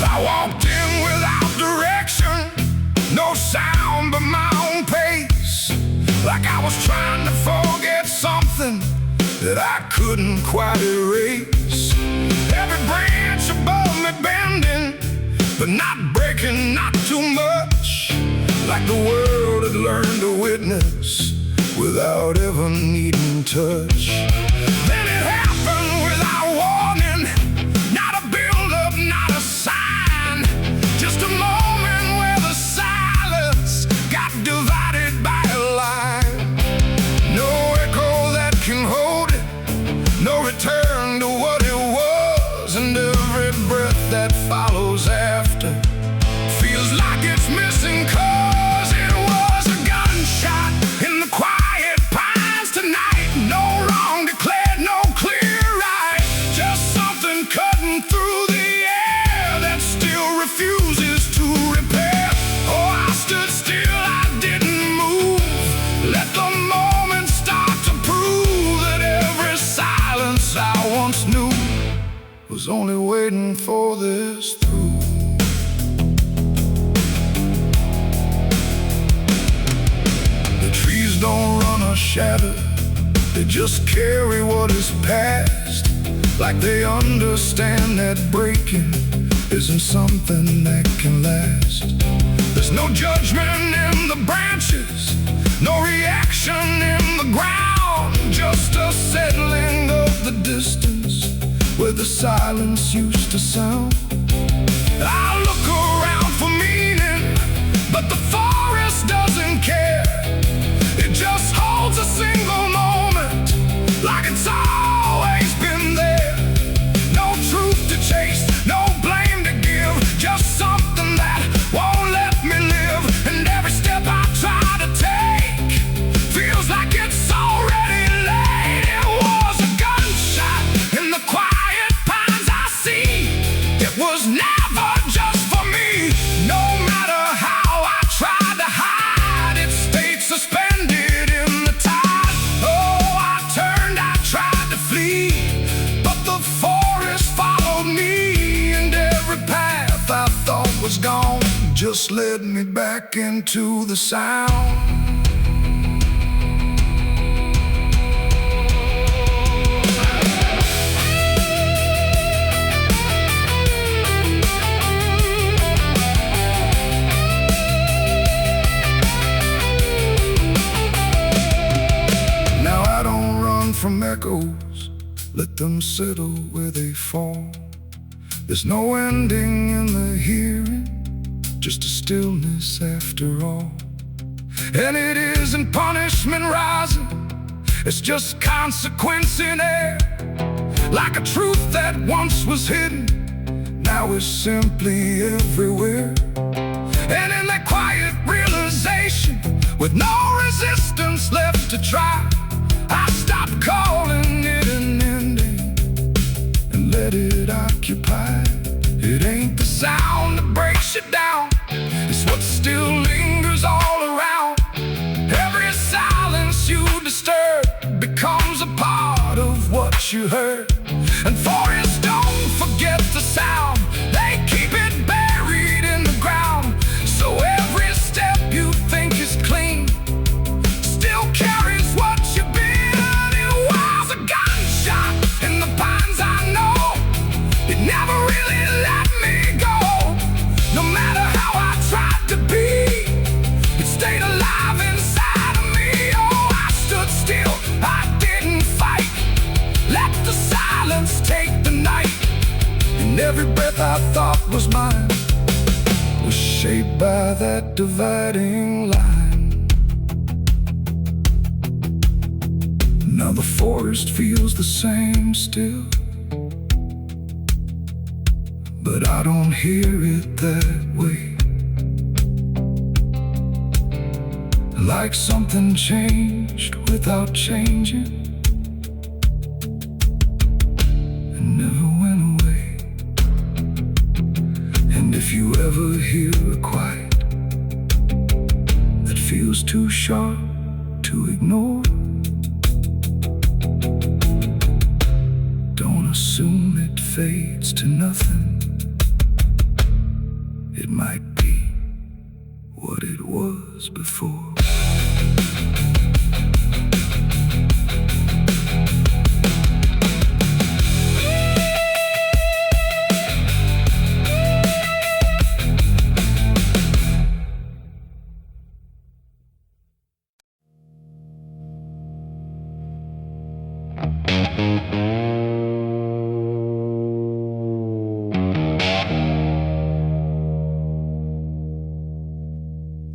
A: I walked in without direction, no sound but my own pace, like I was trying to forget something that I couldn't quite erase. Every branch above me bending, but not breaking, not too much, like the world had learned to witness without ever needing touch. Then it happened without warning, not a build-up, not a sign, just a moment where the silence got divided by a line. No echo that can hold it, no return to what it was, and every breath that follows after feels like it's missing, 'cause it was a gunshot in the quiet pines tonight. No wrong declared, no clear right, just something cutting through the air that still refuses to repair. Oh, I stood still, I didn't move, let the moment start to prove that every silence I once knew was only waiting for this through. The trees don't run or shatter, they just carry what is past, like they understand that breaking isn't something that can last. There's no judgment in the branches, no reaction in the ground, just a settling of the distance where the silence used to sound. I look around for meaning, but the forest doesn't care. It just holds a single moment, like it's always been there. No truth to chase, no blame to give, just something that won't let me live. And every step I try to take feels like it's already late. It was a gunshot in the quiet pines I see. It was never just for me. No matter how I tried to hide, it stayed suspended in the tide. Oh, I turned, I tried to flee, but the forest followed me, and every path I thought was gone just led me back into the sound. echoes, let them settle where they fall. There's no ending in the hearing, just a stillness after all. And it isn't punishment rising, it's just consequence in air. Like a truth that once was hidden, now is simply everywhere. And in that quiet realization, with no resistance left to try, I stopped calling it an ending and let it occupy. It ain't the sound that breaks you down, it's what still lingers all around. Every silence you disturb becomes a part of what you heard. And forests don't forget the sound, they keep it buried in the ground. So every step you think is clean still carries what you've been. It was a gunshot in the pines, I know. It never really let me go. No matter how I tried to be, it stayed alive inside of me. Oh, I stood still, I didn't fight. Let the silence take the night. And every breath I thought was mine was shaped by that dividing line. Now the forest feels the same still, but I don't hear it that way. Like something changed without changing and never went away. And if you ever hear a quiet that feels too sharp to ignore, don't assume it fades to nothing. It might be what it was before.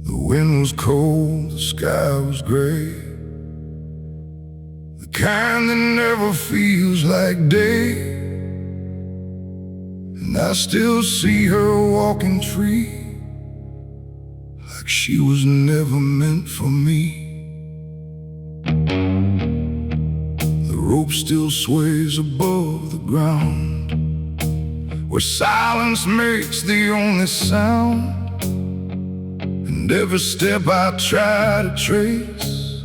A: The wind was cold, the sky was gray, the kind that never feels like day. And I still see her walking free, like she was never meant for me. The rope still sways above the ground, where silence makes the only sound. And every step I try to trace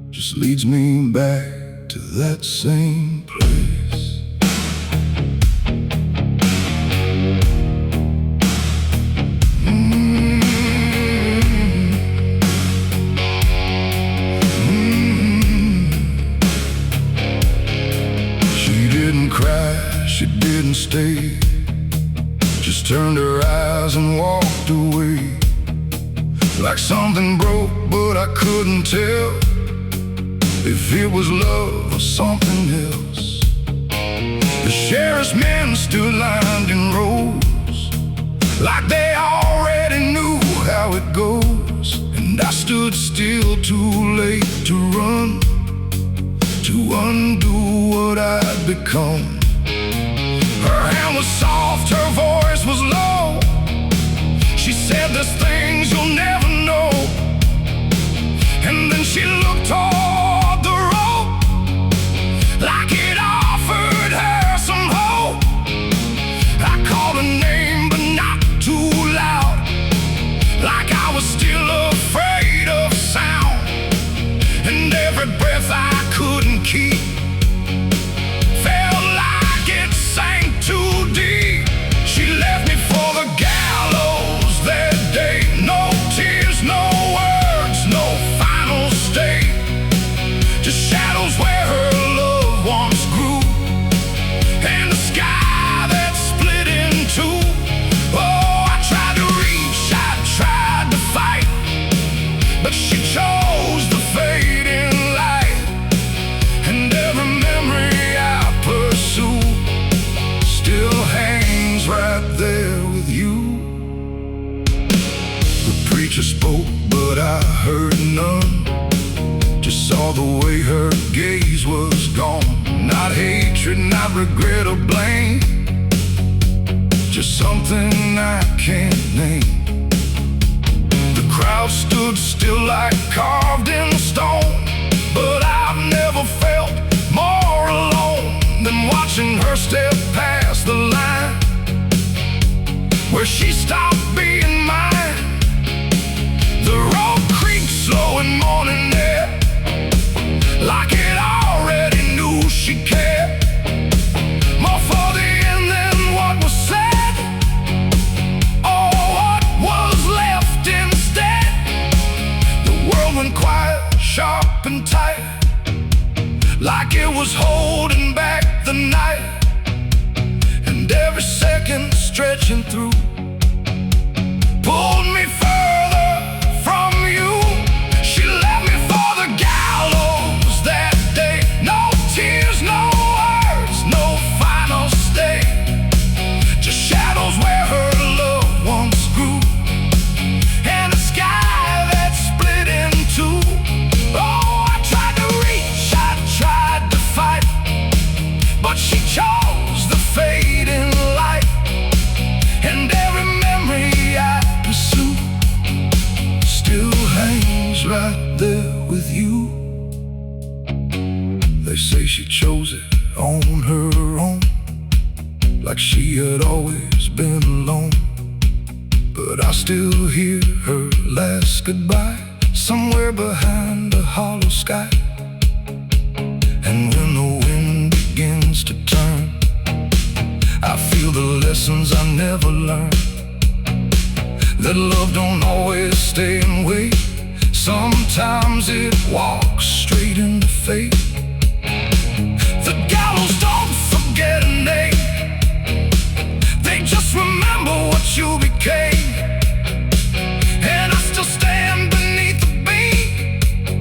A: just leads me back to that same place. She didn't cry, she didn't stay, just turned her eyes and walked away. Like something broke, but I couldn't tell if it was love or something else. The sheriff's men stood lined in rows, like they already knew how it goes. And I stood still, too late to run, to undo what I'd become. Her hand was soft, her voice was low. She said, "There's things you'll never know." And then she looked toward the rope, like it offered her some hope. I called her name, but not too loud, like I was still afraid of sound. And every breath I couldn't keep felt like it sank too deep. She left me for the gallows that day. No tears, no words, no final state, just shadows where her love once grew, and the sky that split in two. Oh, I tried to reach, I tried to fight, but she chose the fading light. And heard none, just saw the way her gaze was gone. Not hatred, not regret or blame, just something I can't name. The crowd stood still like carved in stone, but I've never felt more alone than watching her step past the line where she stopped being mine. The road creaked slow in morning air, like it already knew she cared. More for the end than what was said, or what was left instead. The world went quiet, sharp and tight, like it was holding back the night. And every second stretching through pulled me further from you. She left me for the gallows that day. No tears, no words, no final stay, just shadows where her love once grew, and a sky that split in two. Oh, I tried to reach, I tried to fight, but she chose the fading light. And every memory I pursue still hangs right there with you. They say she chose it on her own, like she had always been alone. But I still hear her last goodbye somewhere behind a hollow sky. And when the wind begins to turn, I feel the lessons I never learned, that love don't always stay and wait. Sometimes it walks straight into fate. The gallows don't forget a name, they just remember what you became. And I still stand beneath the beam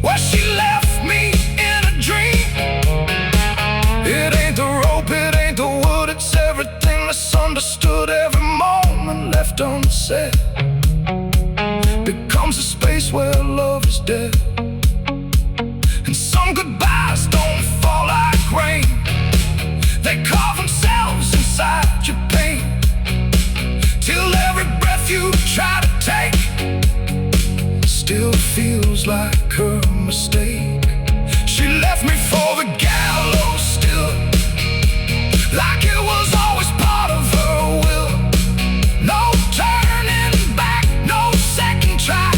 A: where she left me in a dream. It ain't the rope, it ain't the wood, it's everything misunderstood. Every moment left unsaid becomes a space where love is dead. And some goodbyes don't fall like rain, they carve themselves inside your pain, till every breath you try to take still feels like her mistake. She left me for the gallows still, like it was always part of her will. No turning back, no second try,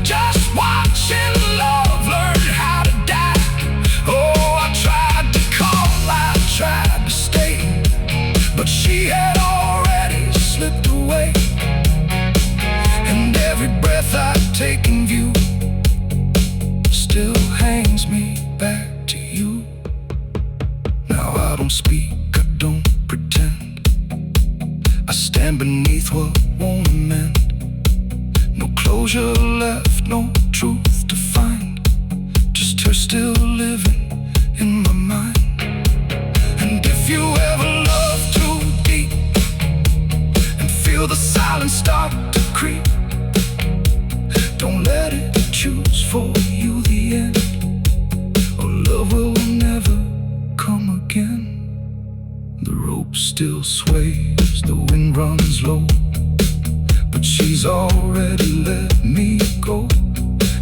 A: just watching love learn how to die. Oh, I tried to call, I tried to stay, but she had already slipped away. And every breath I take in view still hangs me back to you. Now I don't speak, I don't pretend, I stand beneath what won't amend. No closure left, no truth to find, just her still living in my mind. And if you ever love too deep and feel the silence start to creep, don't let it choose for you the end, or love will never come again. The rope still sways, the wind runs low, but she's already let me go.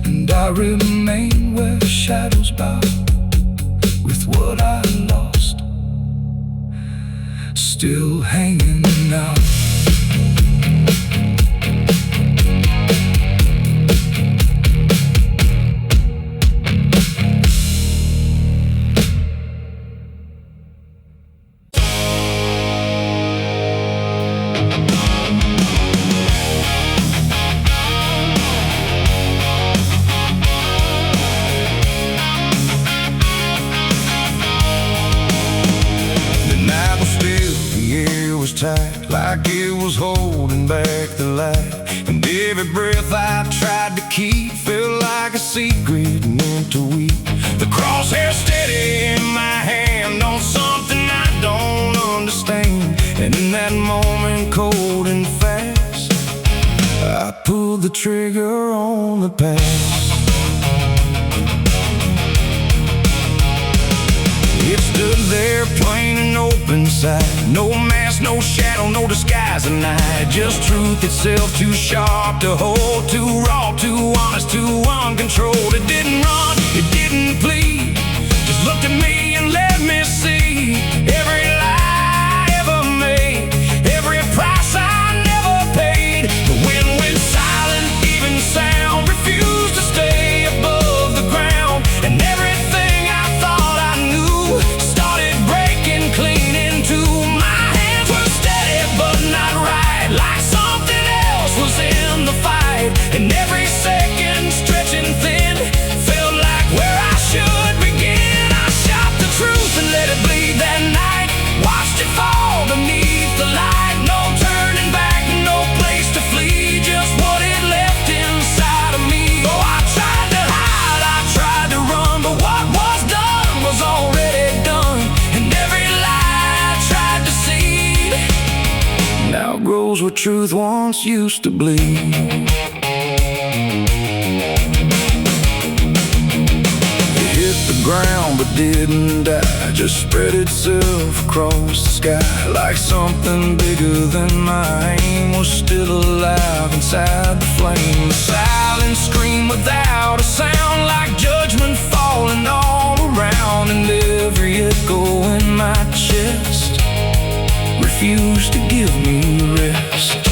A: And I remain where shadows bow, with what I lost still hanging out. Tight, like it was holding back the light. And every breath I tried to keep felt like a secret meant to weep. The crosshair steady in my hand on something I don't understand. And in that moment, cold and fast, I pulled the trigger on on the past. It stood there plain and open sight. No mask, no shadow, no disguise at night. Just truth itself, too sharp to hold, too raw, too honest, too uncontrolled. It didn't run, it didn't plead, just looked at me and let me see every lie I ever made, every price I never paid. But when it went silent, even sound refused to stay above the ground. And everything I thought I knew started breaking clean into my hands. Were steady but not right, like something else was in the fight. And every second stretching thin felt like where I should begin. I shot the truth and let it bleed that night, watched it fall beneath the light. No turning back, no place to flee, just what it left inside of me. Oh, I tried to hide, I tried to run, but what was done was already done. And every lie I tried to seed now grows where truth once used to bleed. Ground but didn't die, just spread itself across the sky. Like something bigger than my aim was still alive inside the flame. The silent scream without a sound, like judgment falling all around. And every echo in my chest refused to give me rest.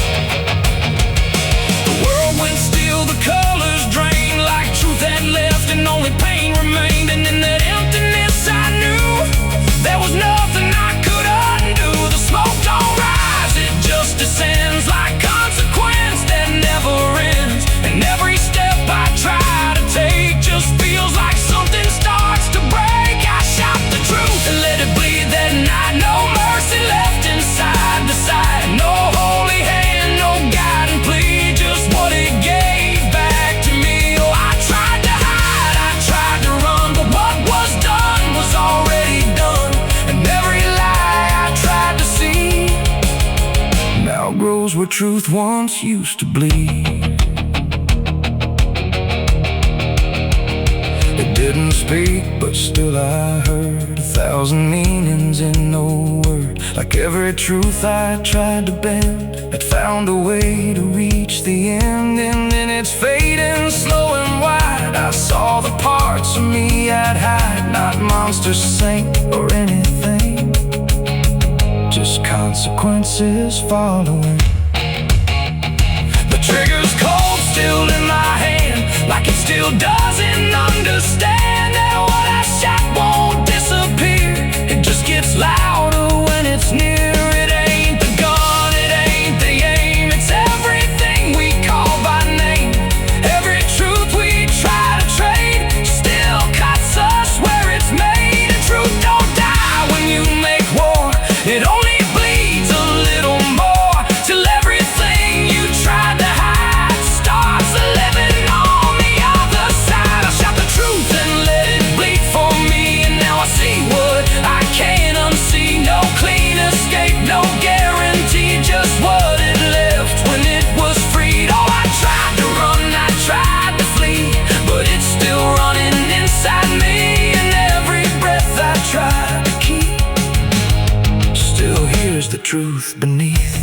A: The world went still, the colors drained, like truth had left and only pain remained. And in that emptiness I knew there was nothing I could undo. The smoke don't rise, it just descends, like consequence that never ends. And every step I try to take just feels like something starts to break. I shot the truth and let it bleed that night. No mercy left inside the sight, no holy hand, no guiding plea, just what it gave back to me. Oh, I tried to hide, I tried to run, but what was done was already done. And every lie I tried to see now grows where truth once used to bleed. It didn't speak, but still I heard 1,000 meanings in no word. Like every truth I tried to bend had found a way to reach the end. And in its fading slow and wide, I saw the parts of me I'd hide. Not monsters, saint, or anything, just consequences following. The trigger's cold still in my hand, like it still doesn't understand that what I shot won't disappear. It just gets louder when it's near. It ain't the gun, it ain't the aim, it's everything we call by name. Every truth we try to trade still cuts us where it's made. And truth don't die when you make war, it only bleeds a little more, till everything you tried to hide starts living on the other side. I shot the truth and let it bleed for me, and now I see what I can't unsee. No clean escape, no guarantee, just what it left when it was freed. Oh, I tried to run, I tried to flee, but it's still running inside me. And every breath I try to keep still hears the truth beneath.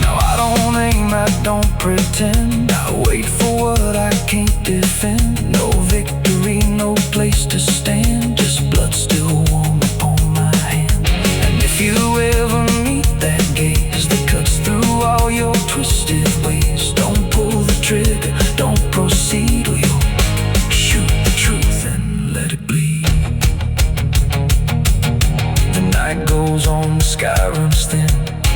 A: Now I don't aim, I don't pretend, I wait for what I can't defend. No victory, no place to stand, just blood still warm upon my hand. And if you ever meet that gaze that cuts through all your twisted ways, don't pull the trigger, don't proceed, or you'll shoot the truth and let it bleed. The night goes on, the sky runs thin,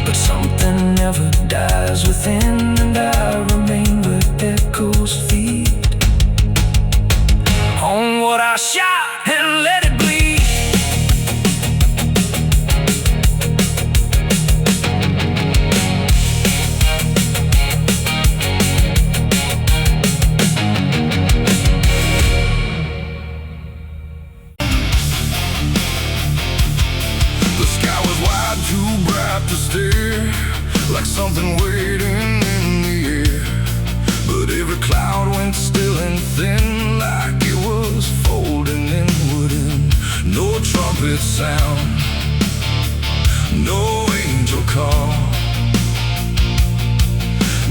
A: but something never dies within. And I remain where echoes feed on what I shot and let it bleed. The sky was wide, too bright to stare, like something waiting in the air. feeling thin, like it was folding inward in. No trumpet sound, no angel call,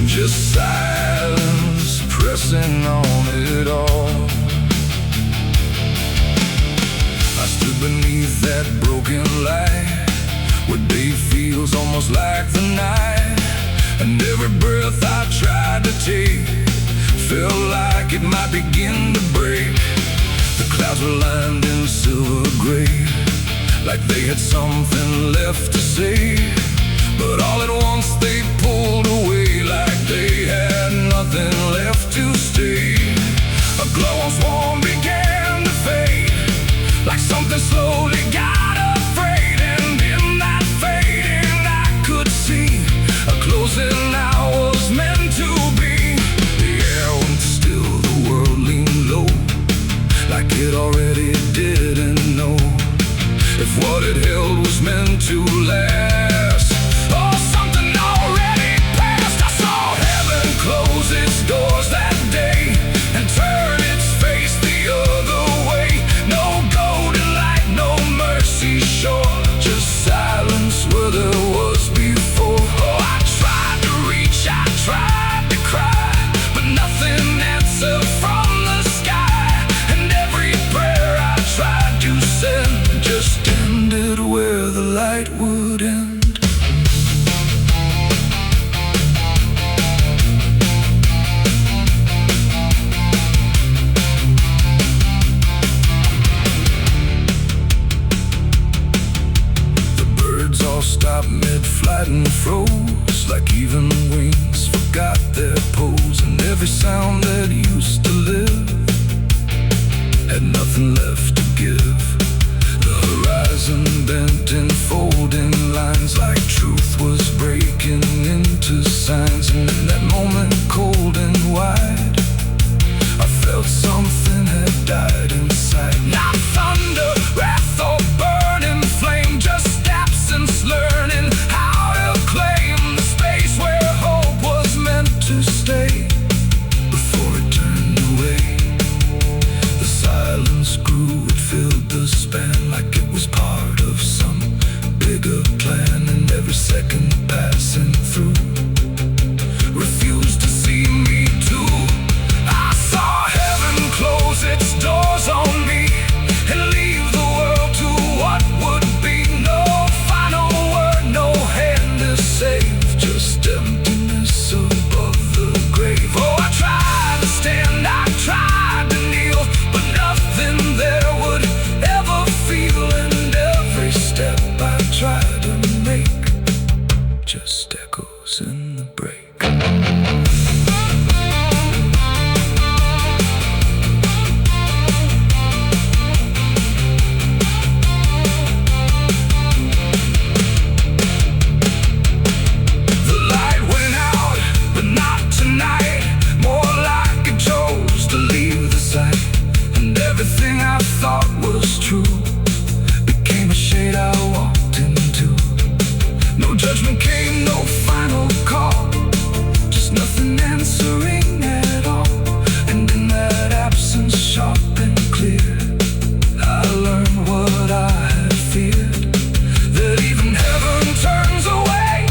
A: just silence pressing on it all. I stood beneath that broken light, where day feels almost like the night, and every breath I tried to take felt like it might begin to break. The clouds were lined in silver gray, like they had something left to say, but all at once they pulled away, like they had nothing left to stay. A glow on swarm began to fade, like something slowly got afraid, and in that fading I could see a closing I was meant to be. The air went still, the world leaned low, like it already didn't know if what it held was meant to last, or something already passed. I saw heaven close its doors that day and turn its face the other way. No golden light, no mercy shore, just silence where there was before. Oh, I tried to reach, I tried to cry, but nothing answered from the sky, and every prayer I tried to send just ended where the light would end. Stopped mid-flight and froze, like even wings forgot their pose, and every sound that used to live had nothing left to give. The horizon bent in folding lines, like truth was breaking into signs, and in that moment, cold and wide, I felt something had died inside. Not thunder, wrath, or burning flame, just absence learning how to claim the space where hope was meant to stay before it turned away. The silence grew, it filled the span, like it was part of some bigger plan, and every second passing through refused to see me too. I saw heaven close its doors on me and leave the world to what would be. No final word, no hand to save, just emptiness above the grave. Oh, I tried to stand, I tried to kneel, but nothing there would ever feel, and every step I tried to make just echoes in the break. Everything I thought was true became a shade I walked into. No judgment came, no final call, just nothing answering at all. And in that absence, sharp and clear, I learned what I had feared, that even heaven turns away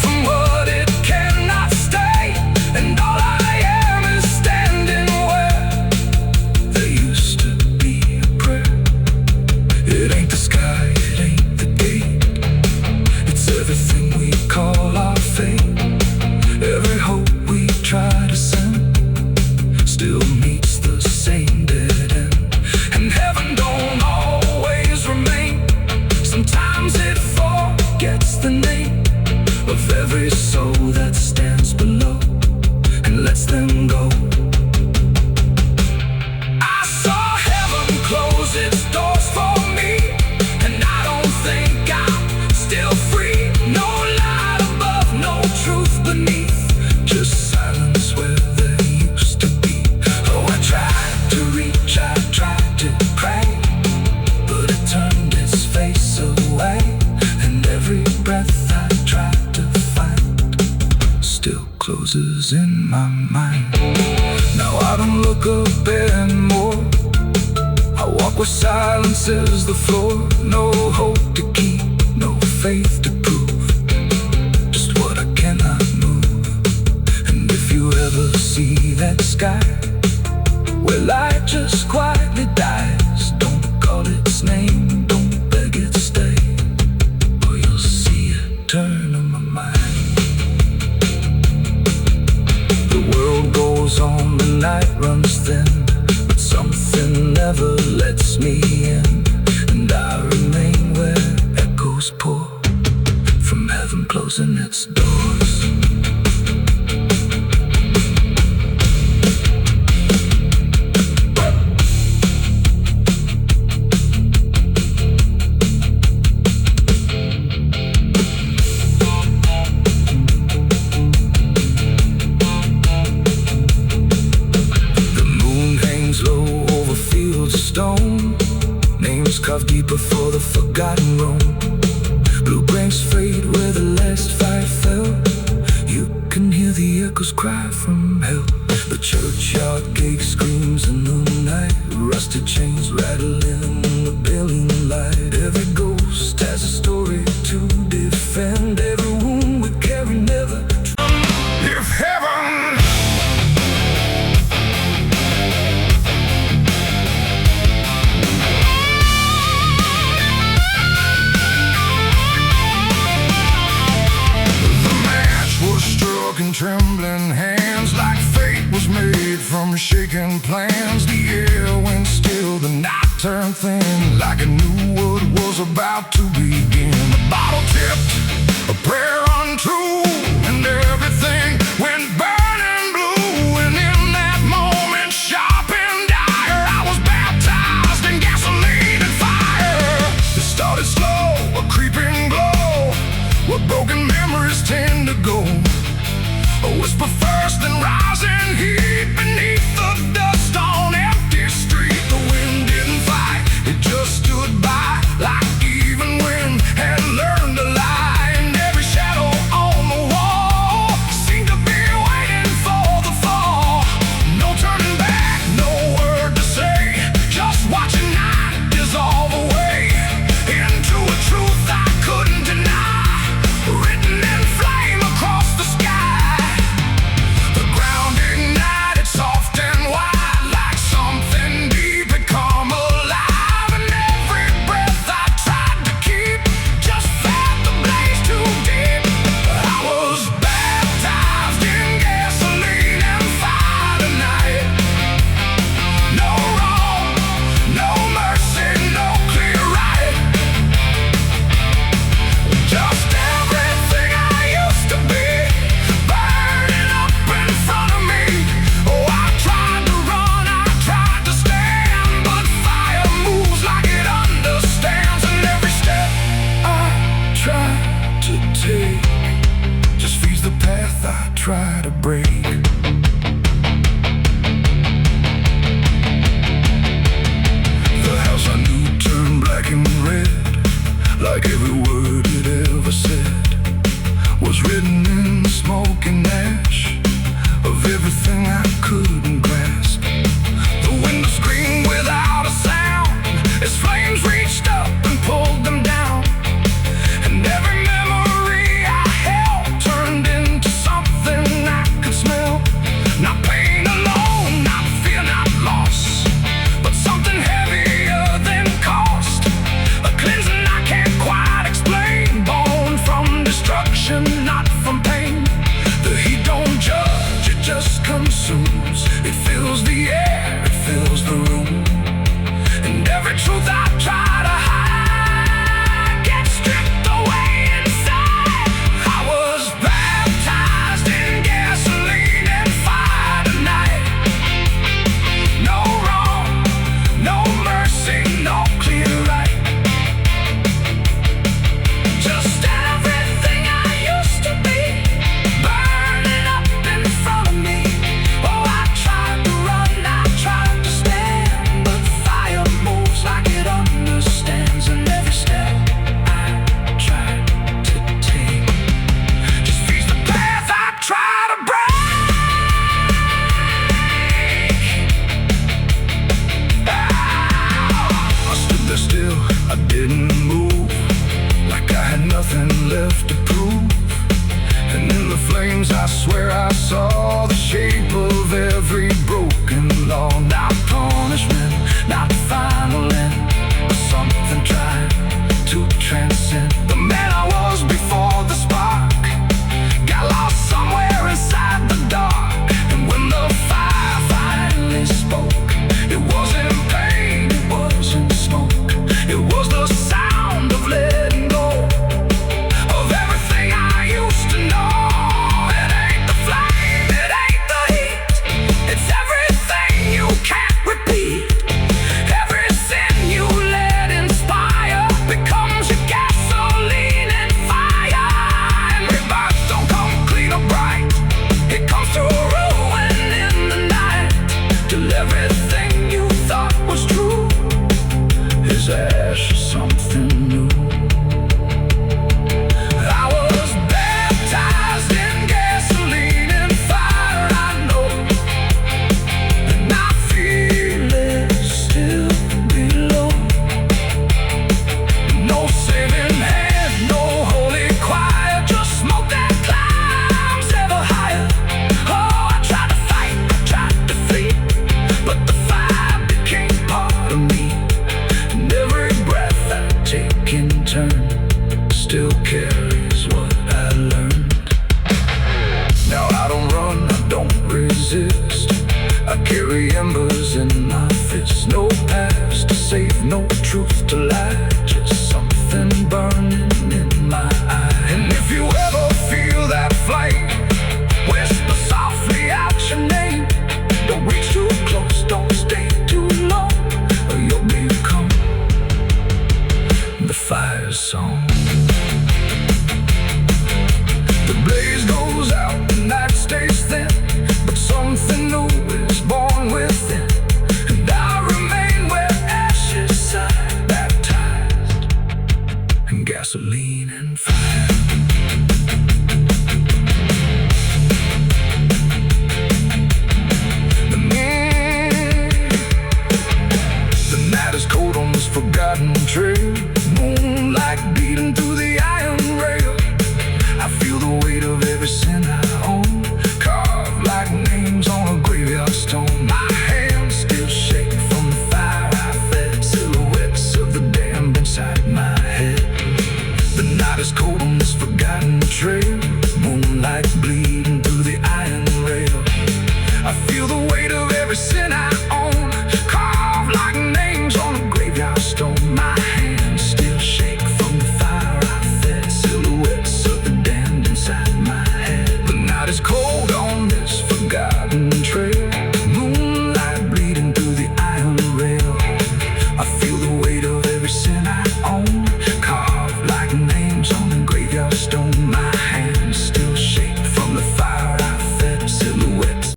A: from what it cannot stay, and all I am is standing where there used to be a prayer. It ain't the sky, it ain't the gate, it's everything we call our fate. Every hope we try to send still meets the same dead end, and heaven don't always remain. Sometimes it forgets the name of every soul that stands below and lets them go. I saw heaven close its doors for me, and I don't think I'm still free. No light above, no truth beneath, just silence where there used to be. Oh, I tried to reach, I tried to pray, but it turned its face away, and every breath I tried to find still closes in my mind. Now I look up anymore. I walk where silence is the floor. No hope to keep, no faith to prove, just what I cannot move. And if you ever see that sky where light just quietly dies, don't call its name, don't beg it stay, or you'll see it turn on my mind. The world goes on, the night runs thin, but something never lets me in, and I remain where echoes pour from heaven closing its doors. Stone, names carved deep before the forgotten roam. Blue grains fade where the last fire fell. You can hear the echoes cry from hell. The churchyard gate screams in the night. Rusted chains rattling in the building light. Every ghost has a story to defend. Every wound we carry never. If heaven and trembling hands, like fate was made from shaking plans. The air went still, the night turned thin, like I knew what was about to begin. The bottle tipped, a prayer untrue, and everything went burning blue. And in that moment, sharp and dire, I was baptized in gasoline and fire. It started slow, a creeping glow, where broken memories tend to go. A whisper first, then rising heat beneath the dust on empty street. The wind didn't fight, it just stood by, like even wind had learned to lie. And every shadow on the wall seemed to be waiting for the fall. No turning back, no word to say, just watching night dissolve away into a truth I couldn't deny, written in flame across the sky. Try to break. The house I knew turned black and red, like every word it ever said was written in the smoke and ash of everything I couldn't grasp. The window screamed without a sound as flames reached up and pulled them down. And every memory I held turned into something I could smell. Not pain alone, not fear, not loss, but something heavier than cost. A cleansing I can't quite explain, born from destruction, not from pain. The heat don't judge, it just consumes. It fills the air, it fills the room, and every truth I